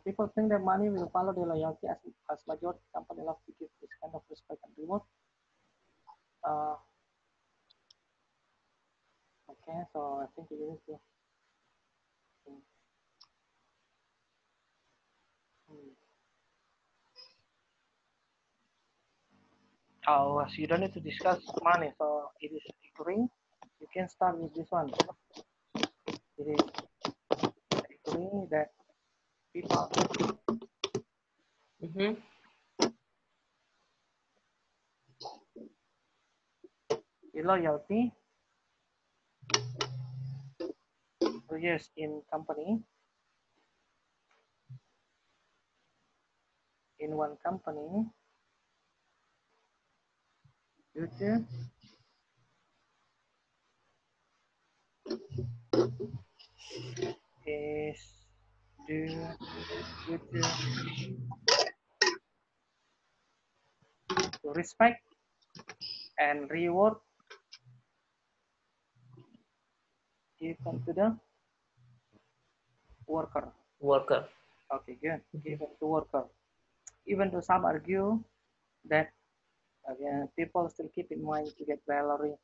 People think that money will follow the loyalty as majority company love to give this kind of respect and reward. Okay, so I think you need to. Oh, so you don't need to discuss money. So it is agreeing. You can start with this one. It is agreeing that people. The loyalty. 2 years in company. In one company. Future. Is due to respect and reward given to the worker. Okay, good. Given to worker. Even though some argue that people still keep in mind to get salary.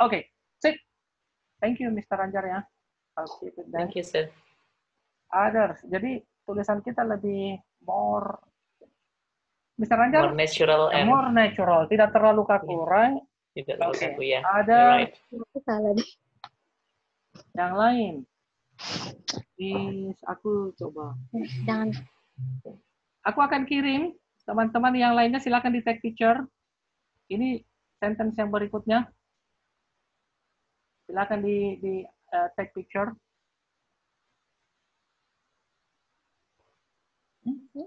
Okay, sip. Thank you, Mr. Anjar ya. I'll keep it there. Thank you, sir. Others. Jadi tulisan kita lebih more, Mr. Anjar, more natural, tidak terlalu kaku, right? Tidak terlalu kaku ya. Ada right. yang lain. Aku coba. Jangan. Aku akan kirim teman-teman yang lainnya, silakan di take picture. Ini sentence yang berikutnya. Silakan di take picture.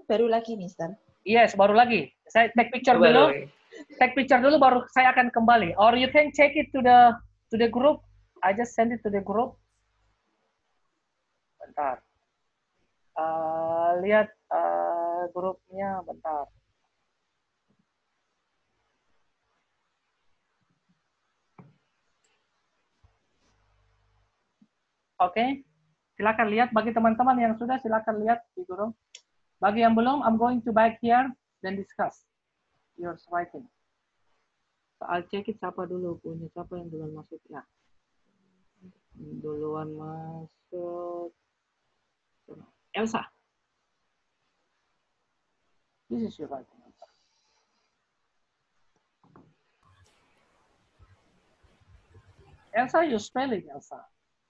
Baru lagi, Mister. Yes, baru lagi. Saya take picture dulu. Take picture dulu baru saya akan kembali. Or you can check it to the group. I just send it to the group. Bentar. Lihat grupnya bentar. Oke. Silakan lihat bagi teman-teman yang sudah silakan lihat di grup. Bagi yang belum, I'm going to back here then discuss your writing. So, I'll check it siapa dulu punya, siapa yang duluan masuk ya. Duluan masuk. Elsa. This is your writing. Elsa, you spelling Elsa,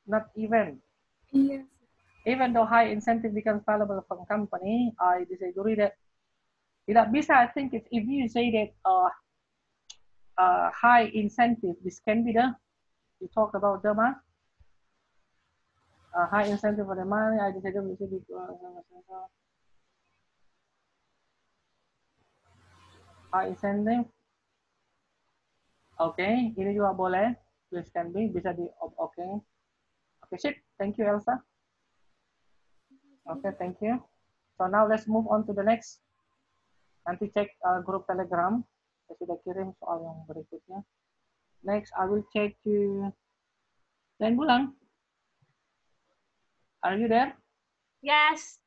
not even. Yes. Even though high incentive becomes valuable for company, I disagree that tidak bisa. I think if you say that high incentive, this can be the, you talk about the high incentive for the money, I disagree with it. High incentive. Oke, ini juga boleh. This can be, bisa di, oke. Oke, sip. Thank you, Elsa. Okay, thank you. So now let's move on to the next. Nanti cek grup Telegram. Saya sudah kirim soal yang berikutnya. Next, I will check to Dan Bulang. Are you there? Yes.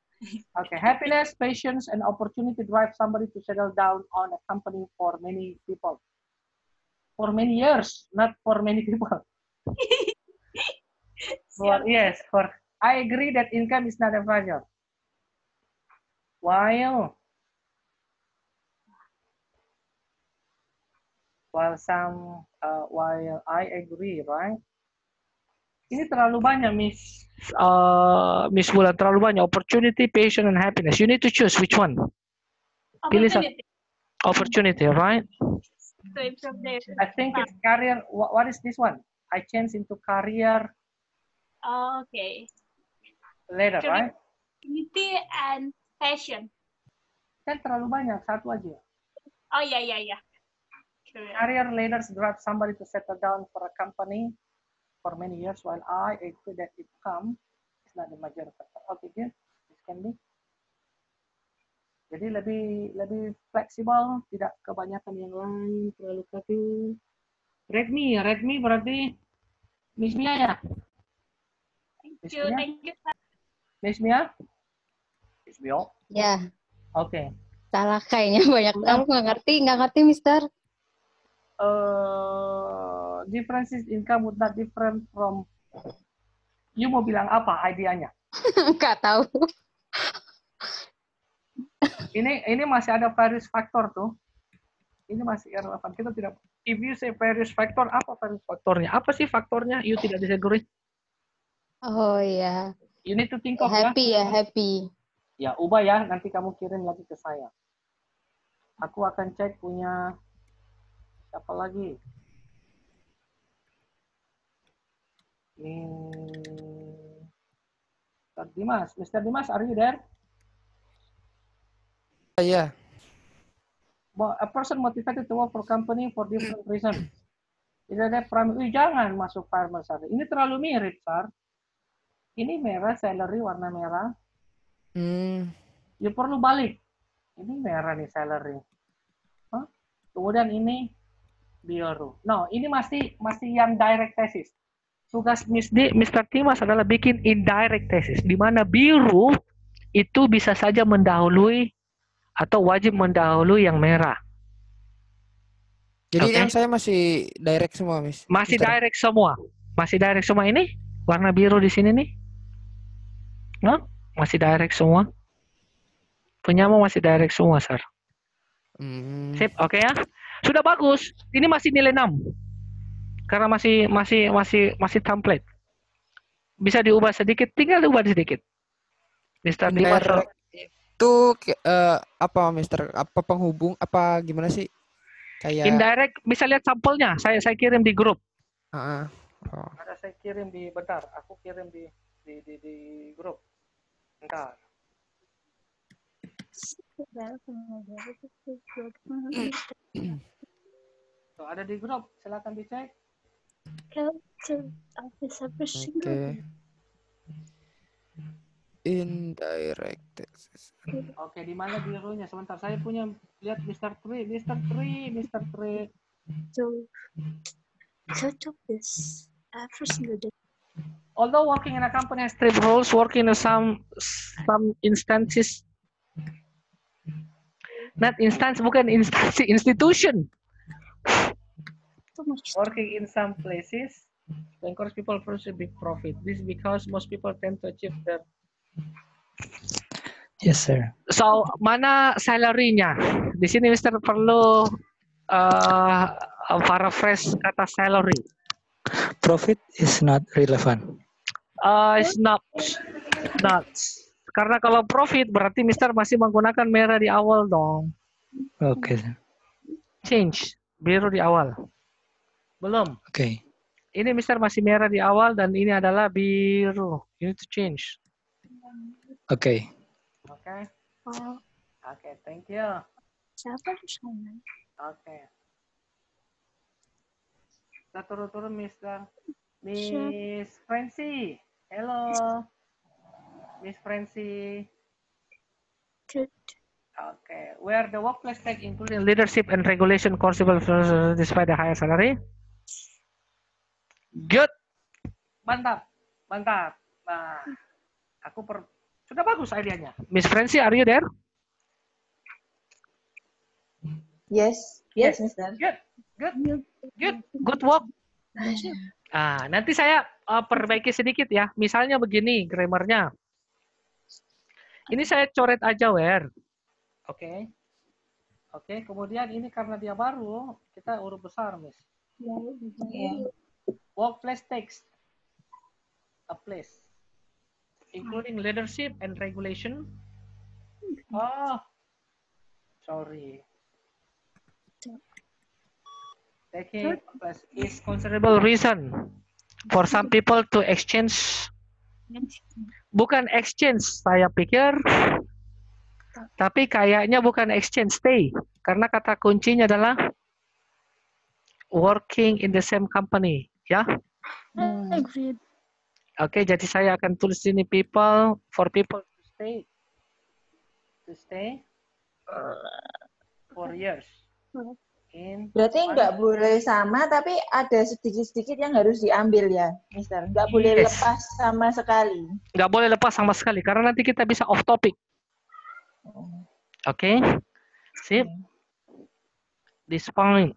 Okay, happiness, patience, and opportunity drive somebody to settle down on a company for many people. For many years, not for many people. Yes, I agree that income is not a factor. While I agree, right? Ini terlalu banyak, Miss Bulan, terlalu banyak. Opportunity, patience, and happiness. You need to choose which one. Pilih satu. Opportunity, right? I think it's career. What is this one? I change into career. Okay. Later, right? Opportunity and passion. Kan terlalu banyak, satu aja. Oh yeah. Career leaders drive somebody to settle down for a company for many years, while I agree that income is not the major factor. Okay, good. This can be. Jadi lebih fleksibel, tidak kebanyakan yang lain, terlalu kaku. Redmi berarti Miss Mia ya? Thank you. Miss Mia? Miss Mia? Ya. Oke. Salah kayaknya banyak. Aku nggak ngerti, Mister. Differences income would not different from. You mau bilang apa idenya? Nggak tahu. Ini masih ada various factor tuh. Ini masih relevan. Kita tidak. If you say various factor, apa various faktornya? Apa sih faktornya? You tidak disagree? Oh iya. You need to think of happy ya, happy. Ya, ubah ya. Nanti kamu kirim lagi ke saya. Aku akan cek punya siapa lagi. Mr. Dimas, are you there? Yeah. A person motivated to work for company for different reasons. Tidak ada primary. Jangan masuk farmer salary. Ini terlalu mirip, Sar. Ini merah, salary warna merah. You perlu balik. Ini merah nih salary. Huh? Kemudian ini biru. No, ini masih yang direct thesis. Tugas Mr. Dimas adalah bikin indirect thesis, di mana biru itu bisa saja mendahului atau wajib mendahului yang merah. Jadi yang saya masih direct semua, Miss. Masih direct semua. Masih direct semua ini. Warna biru di sini nih. No? Masih direct semua. Punyamu masih direct semua, Sir. Sip, oke ya. Sudah bagus. Ini masih nilai 6. Karena masih template. Bisa diubah sedikit, tinggal diubah sedikit. Mr. Dimas itu apa, Mister? Apa penghubung? Apa gimana sih? Kayak indirect, bisa lihat sampelnya. Saya kirim di grup. Ada saya kirim di bentar. Aku kirim di grup. Bentar. Tuh, ada di grup, silakan dicek. Oke. Indirect taxes. Oke, di mana birunya? Sebentar, saya punya lihat Mr. Tri, Mr. Tri, Mr. Tri. Although working in a company has three roles, working in some instances, not instance, bukan instansi, institution. Working in some places, to encourage people to produce a big profit. This is because most people tend to achieve their. Yes, sir. So, mana salary-nya? Di sini Mr. perlu paraphrase kata salary. Profit is not relevant. It's not. Karena kalau profit berarti Mr. masih menggunakan merah di awal dong. Okay, sir. Change biru di awal. Belum. Okay. Ini Mr. masih merah di awal dan ini adalah biru. You need to change. Okay. Okay. Okay, thank you. Okay. Kita turun-turun, Mr. Miss Francie. Hello. Miss Francie. Okay. Where the workplace tech including leadership and regulation possible despite the higher salary? Good. Mantap. Mantap. Nah, sudah bagus idenya. Miss Francie, are you there? Yes, Mister. Good work. Nanti saya perbaiki sedikit ya. Misalnya begini grammarnya. Ini saya coret aja, where. Oke. Oke, kemudian ini karena dia baru, kita huruf besar, Miss. Workplace text. A place. Including leadership and regulation. Oh, sorry. Taking place is considerable reason for some people to exchange. Bukan exchange, saya pikir. Tapi kayaknya bukan exchange, stay. Karena kata kuncinya adalah working in the same company, ya. Agreed. Oke, jadi saya akan tulis sini people to stay 4 years. Berarti nggak boleh sama, tapi ada sedikit-sedikit yang harus diambil ya, Mister. Nggak boleh lepas sama sekali. Nggak boleh lepas sama sekali, karena nanti kita bisa off topic. Oke, sip. This point.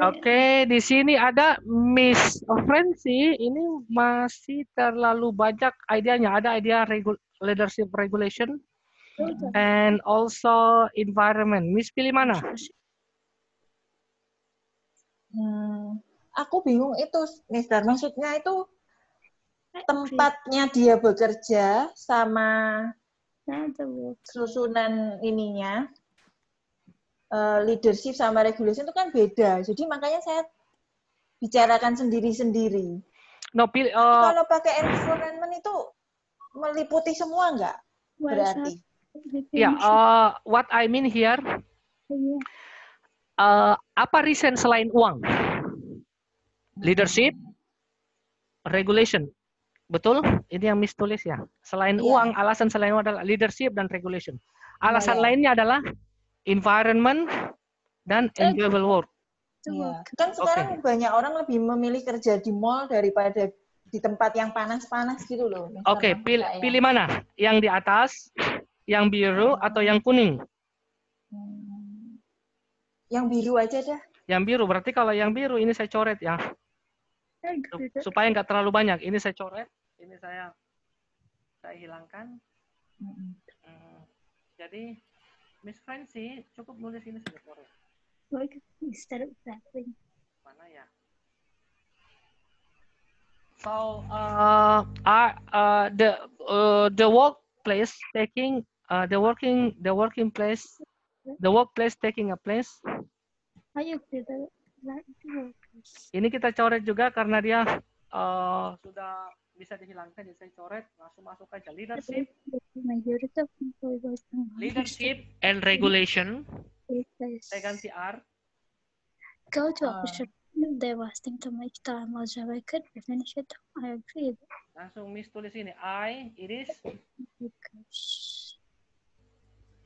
Oke, di sini ada Miss Francie. Ini masih terlalu banyak idenya. Ada idea leadership regulation and also environment. Miss pilih mana? Aku bingung itu, Mister. Maksudnya itu tempatnya dia bekerja sama susunan ininya. Leadership sama regulation itu kan beda. Jadi makanya saya bicarakan sendiri-sendiri. No, pilih. Kalau pakai environment itu meliputi semua nggak? Berarti. Ya, what I mean here, apa reason selain uang? Leadership, regulation. Betul? Ini yang Miss tulis ya. Selain uang, alasan selain uang adalah leadership dan regulation. Alasan lainnya adalah environment dan enjoyable work. Iya. Kan sekarang banyak orang lebih memilih kerja di mall daripada di tempat yang panas-panas gitu loh. Oke, pilih mana? Yang di atas, yang biru atau yang kuning? Yang biru aja dah. Yang biru, berarti kalau yang biru ini saya coret ya. Supaya nggak terlalu banyak. Ini saya coret, ini saya hilangkan. Jadi Miss Francie cukup nulis ini saja coret. Mana ya? So the workplace taking the workplace taking a place. Ini kita coret juga karena dia sudah bisa dihilangkan, jadi saya coret, langsung masuk aja. Leadership and regulation. Saya ganti R. Go to official. They wasting too much time. Also, I could finish it. I agree. Langsung Miss tulis ini.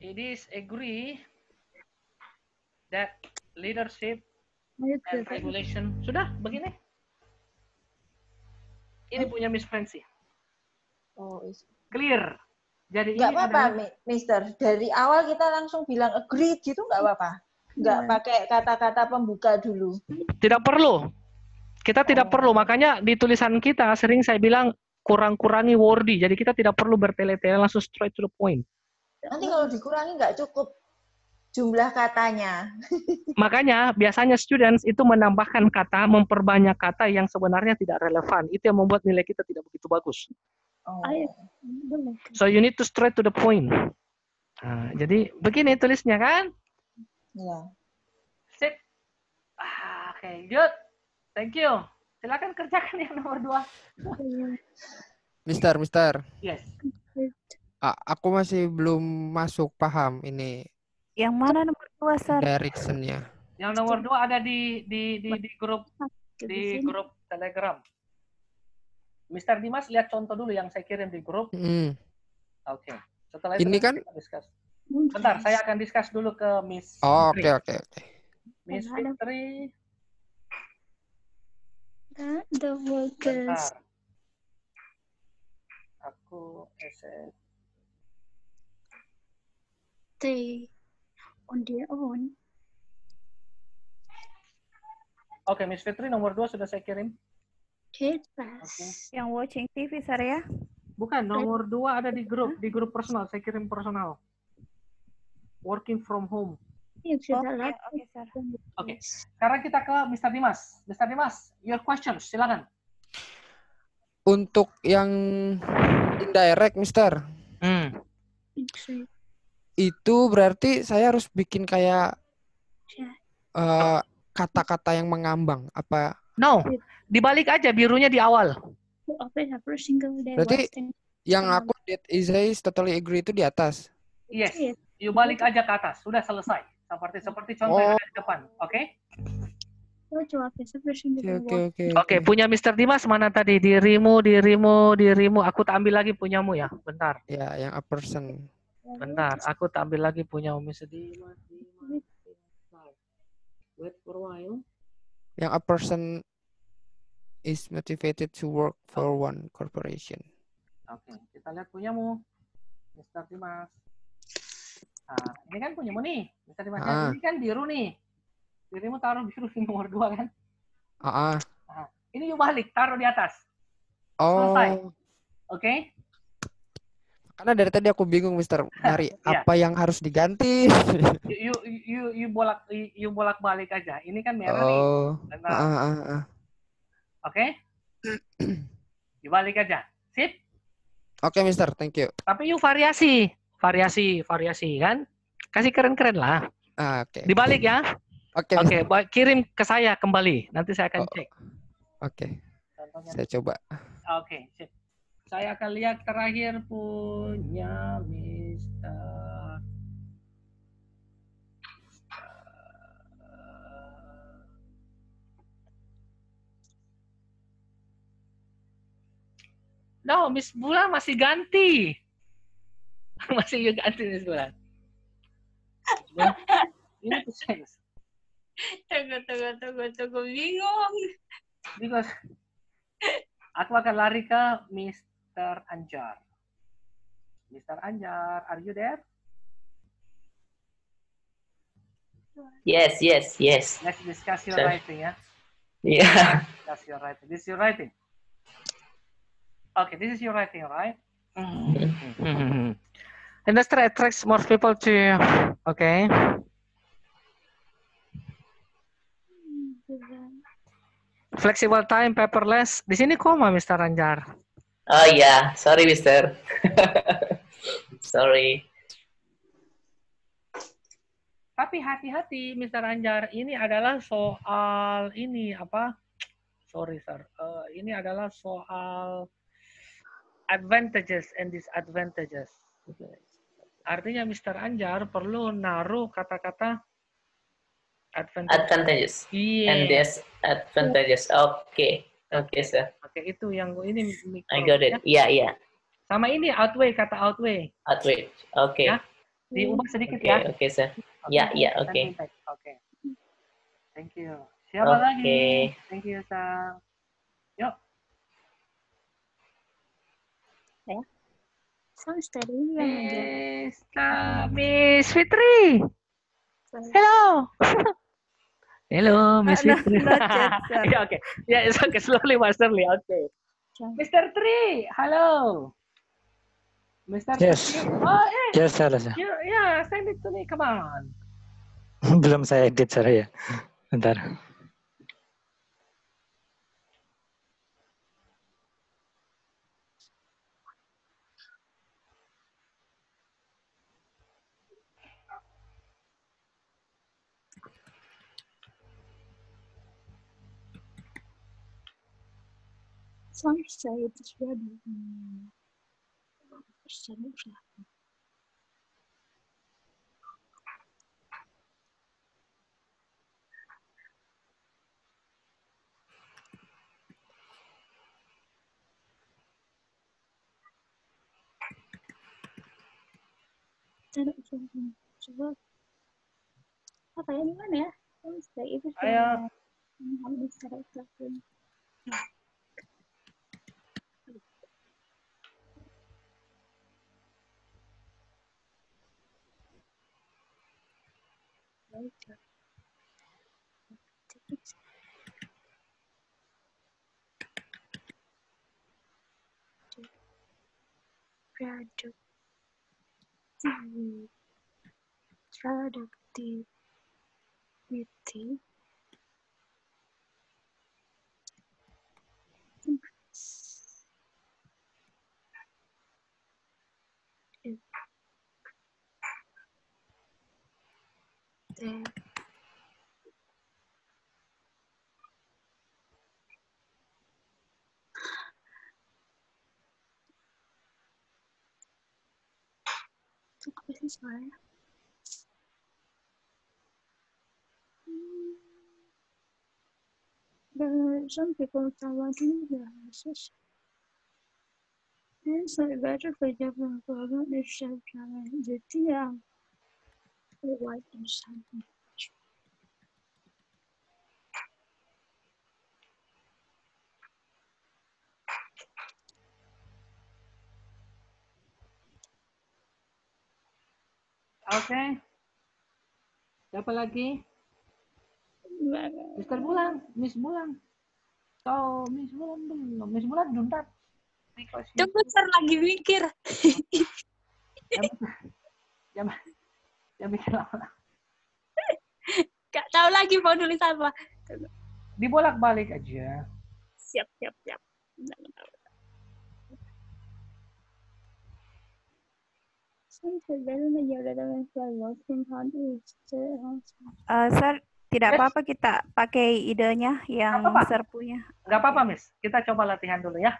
It is agree that leadership and regulation. Sudah begini. Ini punya Miss Fancy. Oh, Clear. Jadi nggak ini apa-apa, adalah, Mister. Dari awal kita langsung bilang agreed gitu nggak apa-apa. Nggak pakai kata-kata pembuka dulu. tidak perlu. Kita tidak perlu. Makanya di tulisan kita sering saya bilang kurang-kurangi wordy. Jadi kita tidak perlu bertele-tele, langsung straight to the point. Nanti kalau dikurangi nggak cukup jumlah katanya. Makanya biasanya students itu menambahkan kata, memperbanyak kata yang sebenarnya tidak relevan. Itu yang membuat nilai kita tidak begitu bagus. Oh. So you need to straight to the point. Nah, jadi begini tulisnya kan? Ya. Sip. Oke, good. Thank you. Silakan kerjakan yang nomor 2. Mister. Yes. Aku masih belum masuk paham ini Yang mana nomor 2, Sir? direction-nya. Yang nomor 2 ada di grup Telegram. Mr. Dimas lihat contoh dulu yang saya kirim di grup. Oke. Setelah itu Ini kan kita discuss. Bentar, saya akan discuss dulu ke Miss. Oh, Fitri. oke. Miss Fitri. The workers. Bentar. Aku They on their own. Oke, Miss Fitri nomor 2 sudah saya kirim. Yang watching TV, Sir ya? Bukan, nomor 2 ada di grup personal. Saya kirim personal. Working from home. Oke, Sir. Oke. Sekarang kita ke Mr. Dimas. Mr. Dimas, your questions, silakan. Untuk yang indirect, Mister, itu berarti saya harus bikin kayak kata-kata yang mengambang apa? No, dibalik aja birunya di awal. Berarti yang aku did is totally agree itu di atas. Yes, you balik aja ke atas. Sudah selesai. Seperti contoh yang ada di depan. Oke? Oke, punya Mr. Dimas mana tadi? Dirimu. Aku tak ambil lagi punyamu ya. Bentar. Ya, yang a person. Bentar, aku tak ambil lagi punyamu Mr. Dimas. Wait for a while. Yang a person is motivated to work for one corporation. Oke, kita lihat punyamu, Mr. Dimas. Nah, ini kan punyamu nih, Mr. Dimas. Ini kan biru nih. Dirimu taruh biru di nomor 2 kan? Nah, ini you balik, taruh di atas. Selesai. Oke? Karena dari tadi aku bingung, Mister, nyari apa yang harus diganti. You bolak-balik aja. Ini kan merah nih. Oke? You balik aja. Sip? Oke, Mister, thank you. Tapi you variasi kan? Kasih keren-keren lah. Oke. Dibalik ya. Oke, kirim ke saya kembali. Nanti saya akan cek. Oke. Saya coba. Oke, sip. Saya akan lihat terakhir punya Mr. No, Miss Bulan masih ganti. Masih ganti Miss Bulan. Ini tuh sense. Tunggu, bingung. Because aku akan lari ke Mr. Anjar. Mr. Anjar, are you there? Yes. Let's discuss your writing, ya. Yeah. Discuss your writing. This is your writing. Okay, this is your writing, right? Industry attracts more people to. Okay. Flexible time, paperless. Di sini koma, Mr. Anjar. Oh ya, sorry, Mister. Sorry. Tapi hati-hati, Mr. Anjar. Ini adalah soal ini apa? Sorry, sir. Ini adalah soal advantages and disadvantages. Artinya Mr. Anjar perlu naruh kata-kata Advantages and Iya. disadvantages. Oke, oke, sir. Oke, itu yang ini I got it. Iya, iya. Sama ini outweigh, kata outweigh. Outweigh. Oke. Ya. Diubah sedikit Oke, ya. oke, sir. Ya, ya, oke. Oke. Thank you. Siapa Oke. lagi? Thank you, Sang. Yuk. Sounds tadi yang aja. Miss Fitri. Hello. Hello, Miss Fitri. Not yet, sir. Yeah, okay. Yeah, it's okay. Slowly, Masterly. Okay. Mr. Tri, hello. Mr. Yes. Tri. Oh, Yes, halo, sir. Yeah, send it to me. Come on. Belum saya edit, sir, ya. Bentar. Sounds saya itu sudah persen. Coba apa ya di mana ya? Sounds saya itu Ayo. harus karakter. Productivity. Apa sih soalnya? Some people are wanting the answers. It's not better for Japan for about the challenge. The tea white and something. Oke. Siapa lagi? Mr. Bulan, Miss Bulan. So, Miss Bulan belum. Miss Bulan belum dat. Tunggu sir lagi mikir. Jangan mikir lama. Gak tahu lagi mau nulis apa. Dibolak-balik aja. Siap. Sir, tidak apa-apa kita pakai idenya yang Nggak apa-apa. Sir punya. Nggak apa-apa, Miss. Kita coba latihan dulu ya.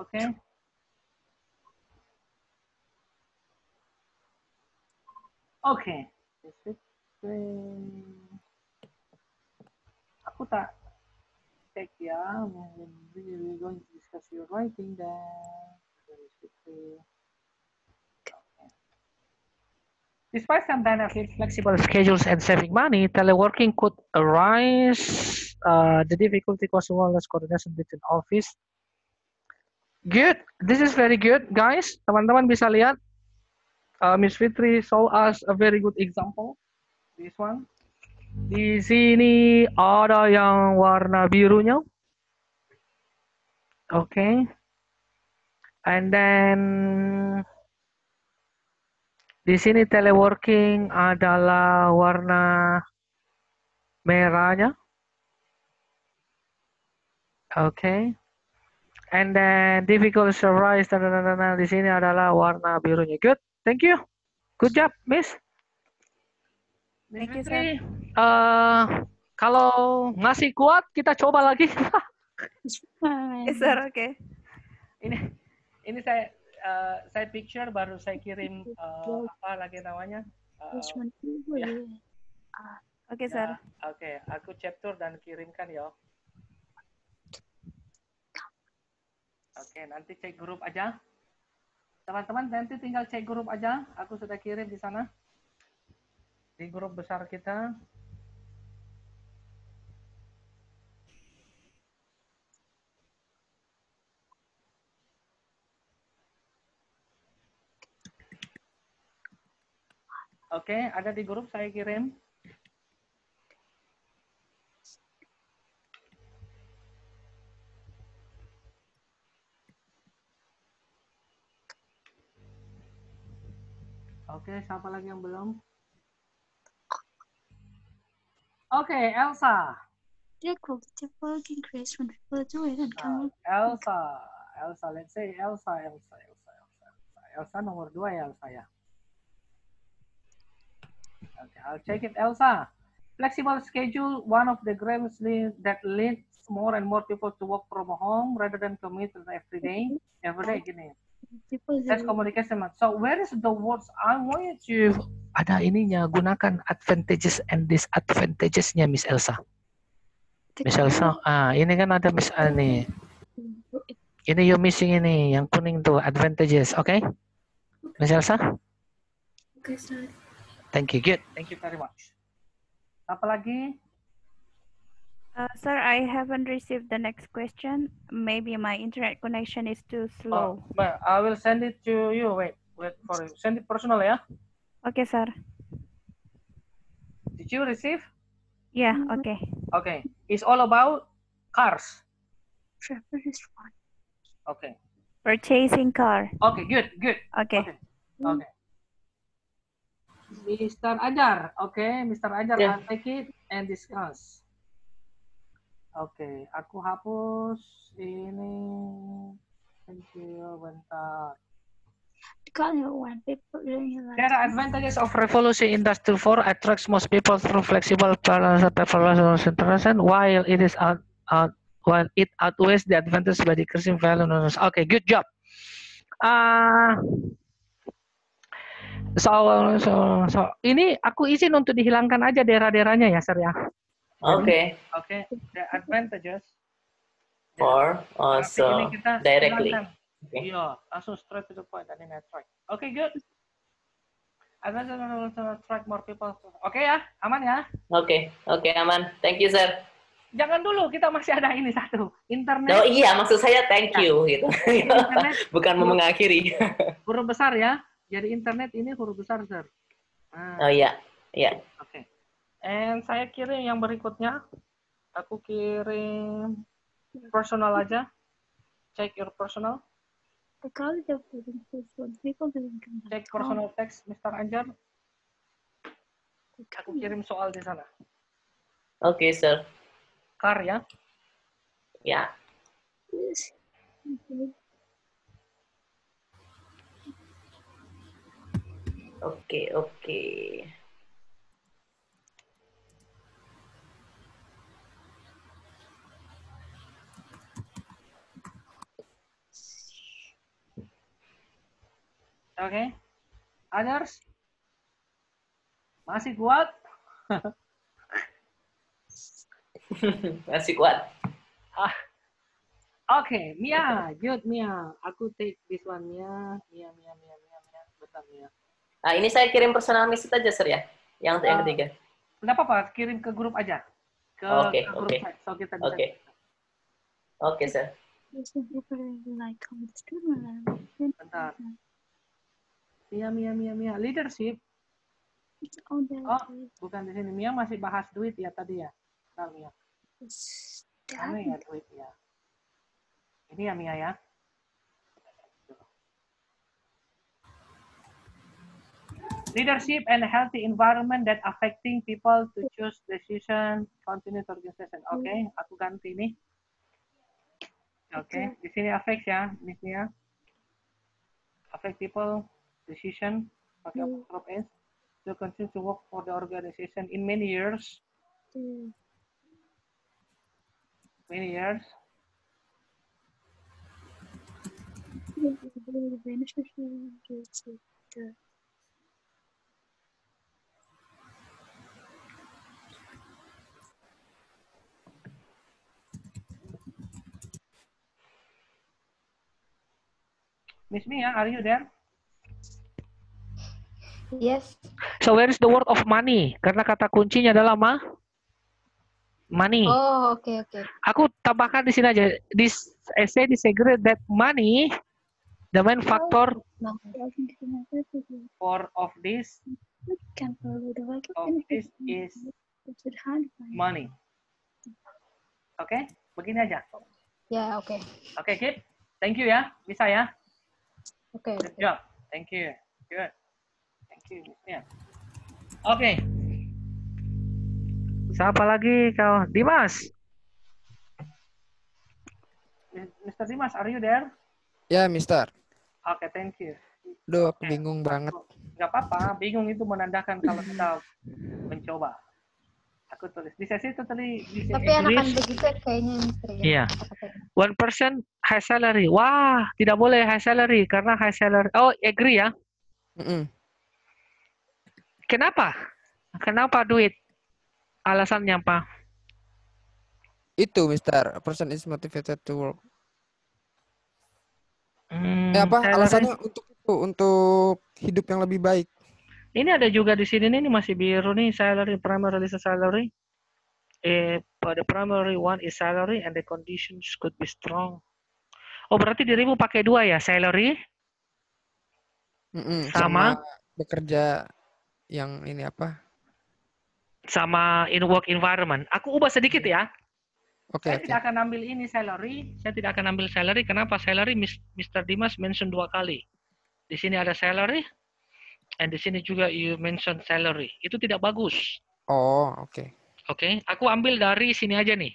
Oke. Oke. Aku tak cek ya. We're going to discuss your writing then. Despite some benefits, flexible schedules, and saving money, teleworking could arise. The difficulty causing less coordination between office. Good. This is very good, guys. Teman-teman bisa lihat. Miss Fitri show us a very good example. This one. Di sini ada yang warna birunya. Okay. And then di sini teleworking adalah warna merahnya. Okay. And then difficult to rise. Di sini adalah warna birunya. Good. Thank you. Good job, Miss. Thank you, sir. Kalau ngasih kuat, kita coba lagi. Yes, sir. Okay. Ini saya picture baru saya kirim apa lagi namanya? Ya. Oke, sir. Oke, aku capture dan kirimkan ya. Oke, nanti cek grup aja. Teman-teman nanti tinggal cek grup aja. Aku sudah kirim di sana. Di grup besar kita. Oke, ada di grup saya kirim. Oke, siapa lagi yang belum? Oke, Elsa. Elsa, let's say Elsa nomor 2 ya, Elsa ya. Okay, I'll check it, Elsa. Flexible schedule, one of the greatest that leads more and more people to work from home rather than commute every day gini. That's communication. So where is the words I want you to ada ininya, gunakan advantages and disadvantages-nya, Miss Elsa. Miss Elsa, ini kan ada Miss Ani. Ini you missing ini, yang kuning tuh, advantages, okay? Miss Elsa? Okay, sir. Thank you, good. Thank you very much. Apa lagi? Sir, I haven't received the next question. Maybe my internet connection is too slow. I will send it to you. Wait for you. Send it personal ya. Okay, sir. Did you receive? Yeah, okay. Okay. It's all about cars. Okay. Purchasing car. Okay, good. Okay. Okay. Mr. Ajar. Okay, Mr. Ajar, Yeah. I'll take it and discuss. Oke, aku hapus ini. Thank you, bentar. There are advantages of Revolution Industry 4 attracts most people through flexible preparation, while it outweighs the advantages by decreasing value. Okay, good job. So ini aku izin untuk dihilangkan aja daerah-daerahnya ya, sir ya. Okay. Okay, the advantages. Or also directly. Okay. Iya, langsung straight to the point and then attract. Okay, good. Advantages to attract more people. Okay ya, aman ya? Okay, aman. Thank you, sir. Jangan dulu, kita masih ada ini satu. Internet. Oh iya, maksud saya thank you gitu. Internet, bukan mau mengakhiri. Huruf besar ya. Jadi internet ini huruf besar, sir. Oh iya, iya. Oke. And saya kirim yang berikutnya. Aku kirim personal aja. Check your personal. Check personal text, Mr. Anjar. Aku kirim soal di sana. Oke, sir. Car ya. Ya. Oke. Oke. Others? Masih kuat? Masih kuat. Oke, Mia. Good, Mia. Aku take this one, Mia. Mia. Bentar, Mia. Ini saya kirim personal message aja, Sir ya. Yang ketiga. Nggak apa-apa, kirim ke grup aja. Ke grup chat, so kita bisa. Oke, Sir. Bentar. Mia. Leadership. Oh, bukan di sini. Mia masih bahas duit ya tadi ya. Bentar, Mia. Mana ya duit ya? Ini ya Mia ya. Leadership and a healthy environment that affecting people to choose decision, continue to organization. Oke, aku ganti nih. Oke, di sini affects ya, Miss Mia. Affect people, decision, pakai apostrophe S, to continue to work for the organization in many years. Many years. Miss Mia, are you there? Yes. So where is the word of money? Karena kata kuncinya adalah money. Oh, oke. Aku tambahkan di sini aja. This essay disagree that money, the main factor of this is money. Oke, begini aja. Ya, oke. Oke, Kip. Thank you ya. Bisa ya. Oke. Good job. Thank you. Good. Thank you. Yeah. Oke. Siapa lagi kau? Dimas. Mr. Dimas, are you there? Ya, Mister. Oke, thank you. Duh, aku bingung banget. Nggak apa-apa. Bingung itu menandakan kalau kita mencoba. Aku tulis di sesi itu tadi. Tapi anak-anak begitu kayaknya Mister ya. Iya. One person high salary. Wah, tidak boleh high salary karena high salary. Oh, agree ya. Kenapa? Kenapa duit? Alasannya apa? Itu, Mister. A person is motivated to work. Alasannya untuk hidup yang lebih baik. Ini ada juga di sini nih masih biru nih salary, primary salary. But the primary one is salary and the conditions could be strong. Oh, berarti dirimu pakai dua ya, salary sama bekerja yang ini apa? Sama in work environment. Aku ubah sedikit ya. Saya Oke. tidak akan ambil ini salary. Saya tidak akan ambil salary. Kenapa? Salary Mr. Dimas mention 2 kali. Di sini ada salary, and di sini juga you mention salary. Itu tidak bagus. Oh, oke. Oke, aku ambil dari sini aja nih.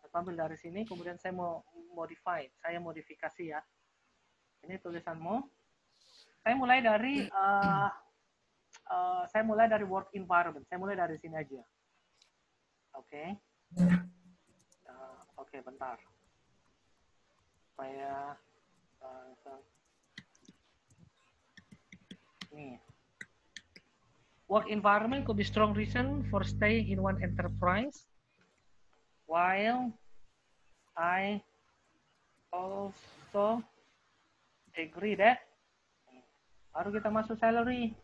Aku ambil dari sini, kemudian saya mau modify. Saya modifikasi ya. Ini tulisanmu. Saya mulai dari work environment. Saya mulai dari sini aja. Oke. Oke, bentar. Supaya nih. Work environment could be strong reason for staying in one enterprise. While I also agree that baru kita masuk salary.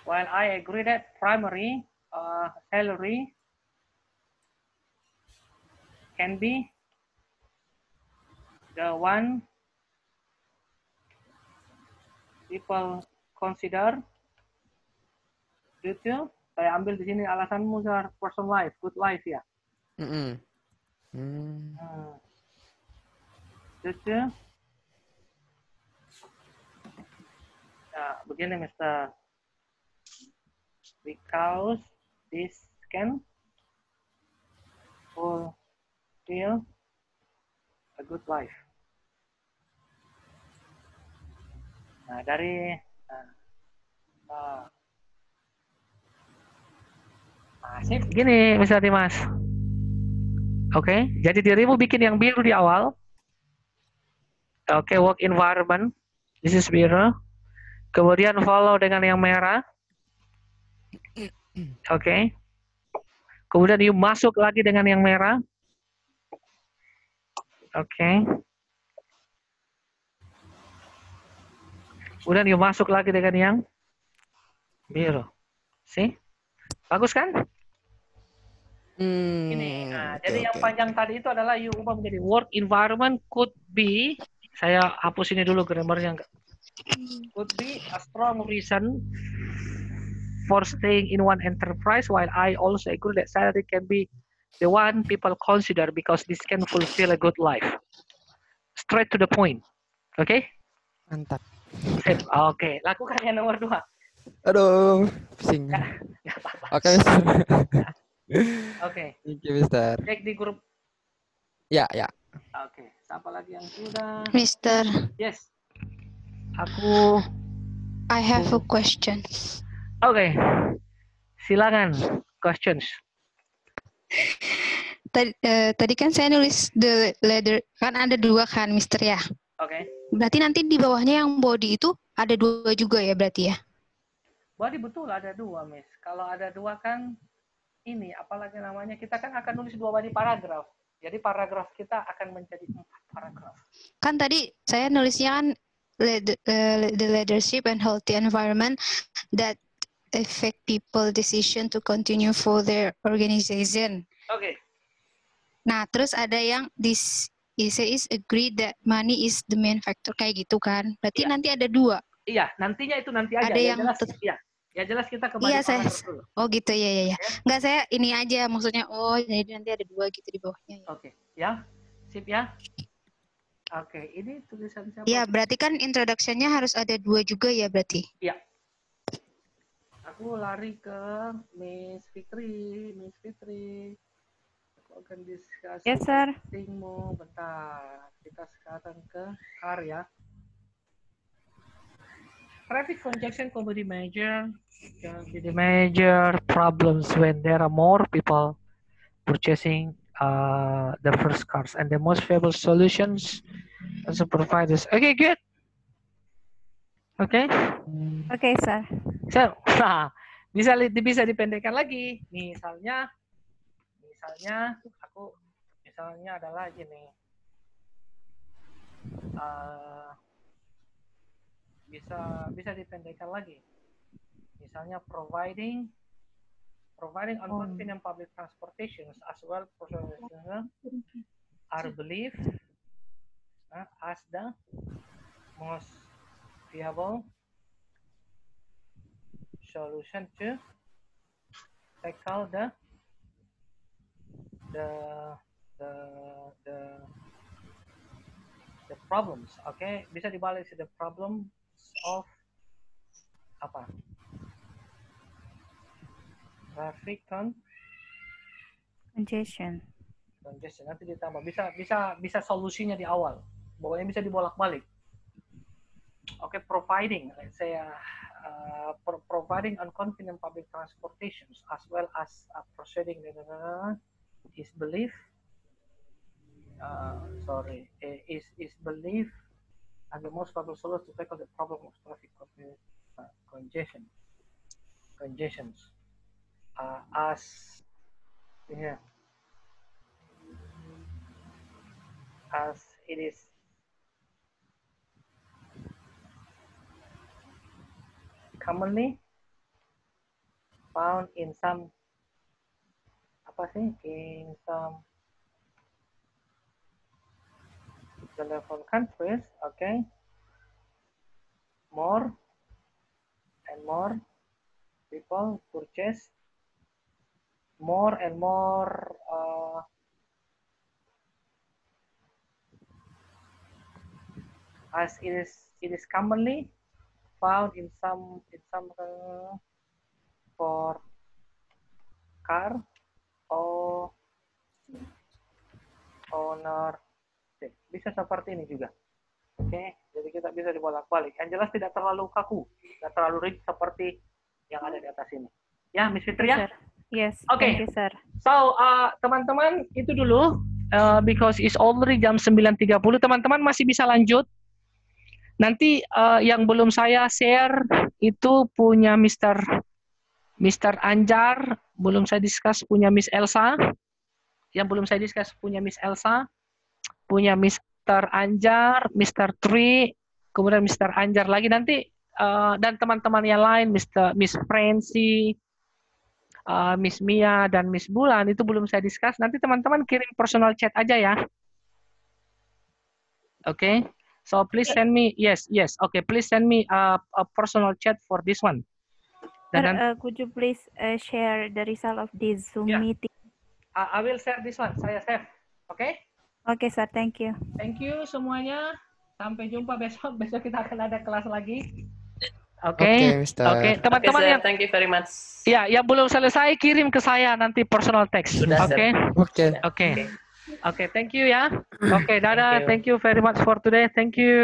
While I agree that primary salary can be the one people consider due to, saya ambil di sini alasanmu personal life, good life ya. Due to, begini Mr. Because this can fulfill a good life. Nah, dari sip, gini Mr. Dimas. Oke, jadi dirimu bikin yang biru di awal. Oke, work environment. This is biru. Kemudian follow dengan yang merah. Oke. Kemudian you masuk lagi dengan yang merah. Oke. Kemudian you masuk lagi dengan yang biru. See? Bagus kan? Ini. Nah, jadi yang panjang tadi itu adalah you ubah menjadi work environment could be. Saya hapus ini dulu grammarnya enggak. Could be a strong reason for staying in one enterprise, while I also agree that salary can be the one people consider because this can fulfill a good life. Straight to the point. Oke? Mantap. Sip. Oke, lakukan yang nomor 2. Aduh, pusing. Nggak apa-apa. Oke, Mister. Oke. Thank you, Mister. Cek di grup. Ya, ya. Oke, siapa lagi yang sudah? Mister, Yes. Aku. I have a question. Oke. Silakan. Questions. Tadi kan saya nulis the leather, kan ada 2 kan, Mister ya? Oke. Berarti nanti di bawahnya yang body itu ada 2 juga ya berarti ya? Body betul ada 2, Miss. Kalau ada 2 kan ini, apalagi namanya, kita kan akan nulis 2 body paragraf. Jadi paragraf kita akan menjadi 4 paragraf. Kan tadi saya nulisnya kan the leadership and healthy environment that affect people decision to continue for their organization. Oke. Nah, terus ada yang this is agree that money is the main factor kayak gitu kan. Berarti Iya. nanti ada 2. Iya, nantinya itu nanti aja. Ada Ya yang jelas, iya. Ya jelas kita ke body Iya, saya paragraf dulu. oh gitu ya. Enggak, saya ini aja maksudnya jadi nanti ada 2 gitu di bawahnya ya. Oke, ya. Sip ya. Oke, ini tulisan siapa? Iya, berarti kan introduction-nya harus ada 2 juga ya berarti. Iya. Aku lari ke Miss Fitri. Miss Fitri. Aku akan discuss. Yes, sir. Tingmu bentar. Kita sekarang ke karya. Traffic congestion could be the major problems when there are more people purchasing the first cars, and the most favorable solutions as a providers. Okay, good. Okay. Oke, sir. So, nah, bisa dipendekkan lagi. Misalnya aku adalah gini. Bisa dipendekkan lagi. Misalnya providing on convenient public transportation as well are believed as the most viable solution to tackle the problems. Okay, bisa dibalik the problems of apa? Traffic Congestion. Nanti ditambah bisa solusinya di awal. Pokoknya bisa dibolak-balik. Oke, providing, let's say providing on convenient public transportations as well as proceeding is believed is believed as the most viable solution to tackle the problem of traffic congestions as it is commonly found in some developed countries. Okay, more and more people purchase more and more as it is commonly found in some for car or owner. Bisa seperti ini juga. Oke, jadi kita bisa dibolak-balik. Yang jelas tidak terlalu kaku, tidak terlalu rigid seperti yang ada di atas ini. Ya, Miss Fitri ya? Yes, Okay. thank you, sir. So, teman-teman, itu dulu. Because it's already jam 9.30. Teman-teman masih bisa lanjut. Nanti yang belum saya share itu punya Mr. Anjar, belum saya discuss punya Miss Elsa. Yang belum saya discuss punya Miss Elsa. punya Mr. Anjar, Mr. Tri, kemudian Mr. Anjar lagi nanti dan teman-teman yang lain, Miss Francie, Miss Mia dan Miss Bulan itu belum saya discuss. Nanti teman-teman kirim personal chat aja ya. Okay. So please send me Okay, please send me a personal chat for this one. Dan Could you please share the result of this Zoom meeting? I will share this one. Saya save. Oke? Oke, sir. Thank you. Thank you semuanya. Sampai jumpa besok. Besok kita akan ada kelas lagi. Oke. Oke, teman-teman yang thank you very much. Ya, yang belum selesai kirim ke saya nanti personal text. Oke. Oke, thank you ya. Oke, dadah. Thank you very much for today. Thank you.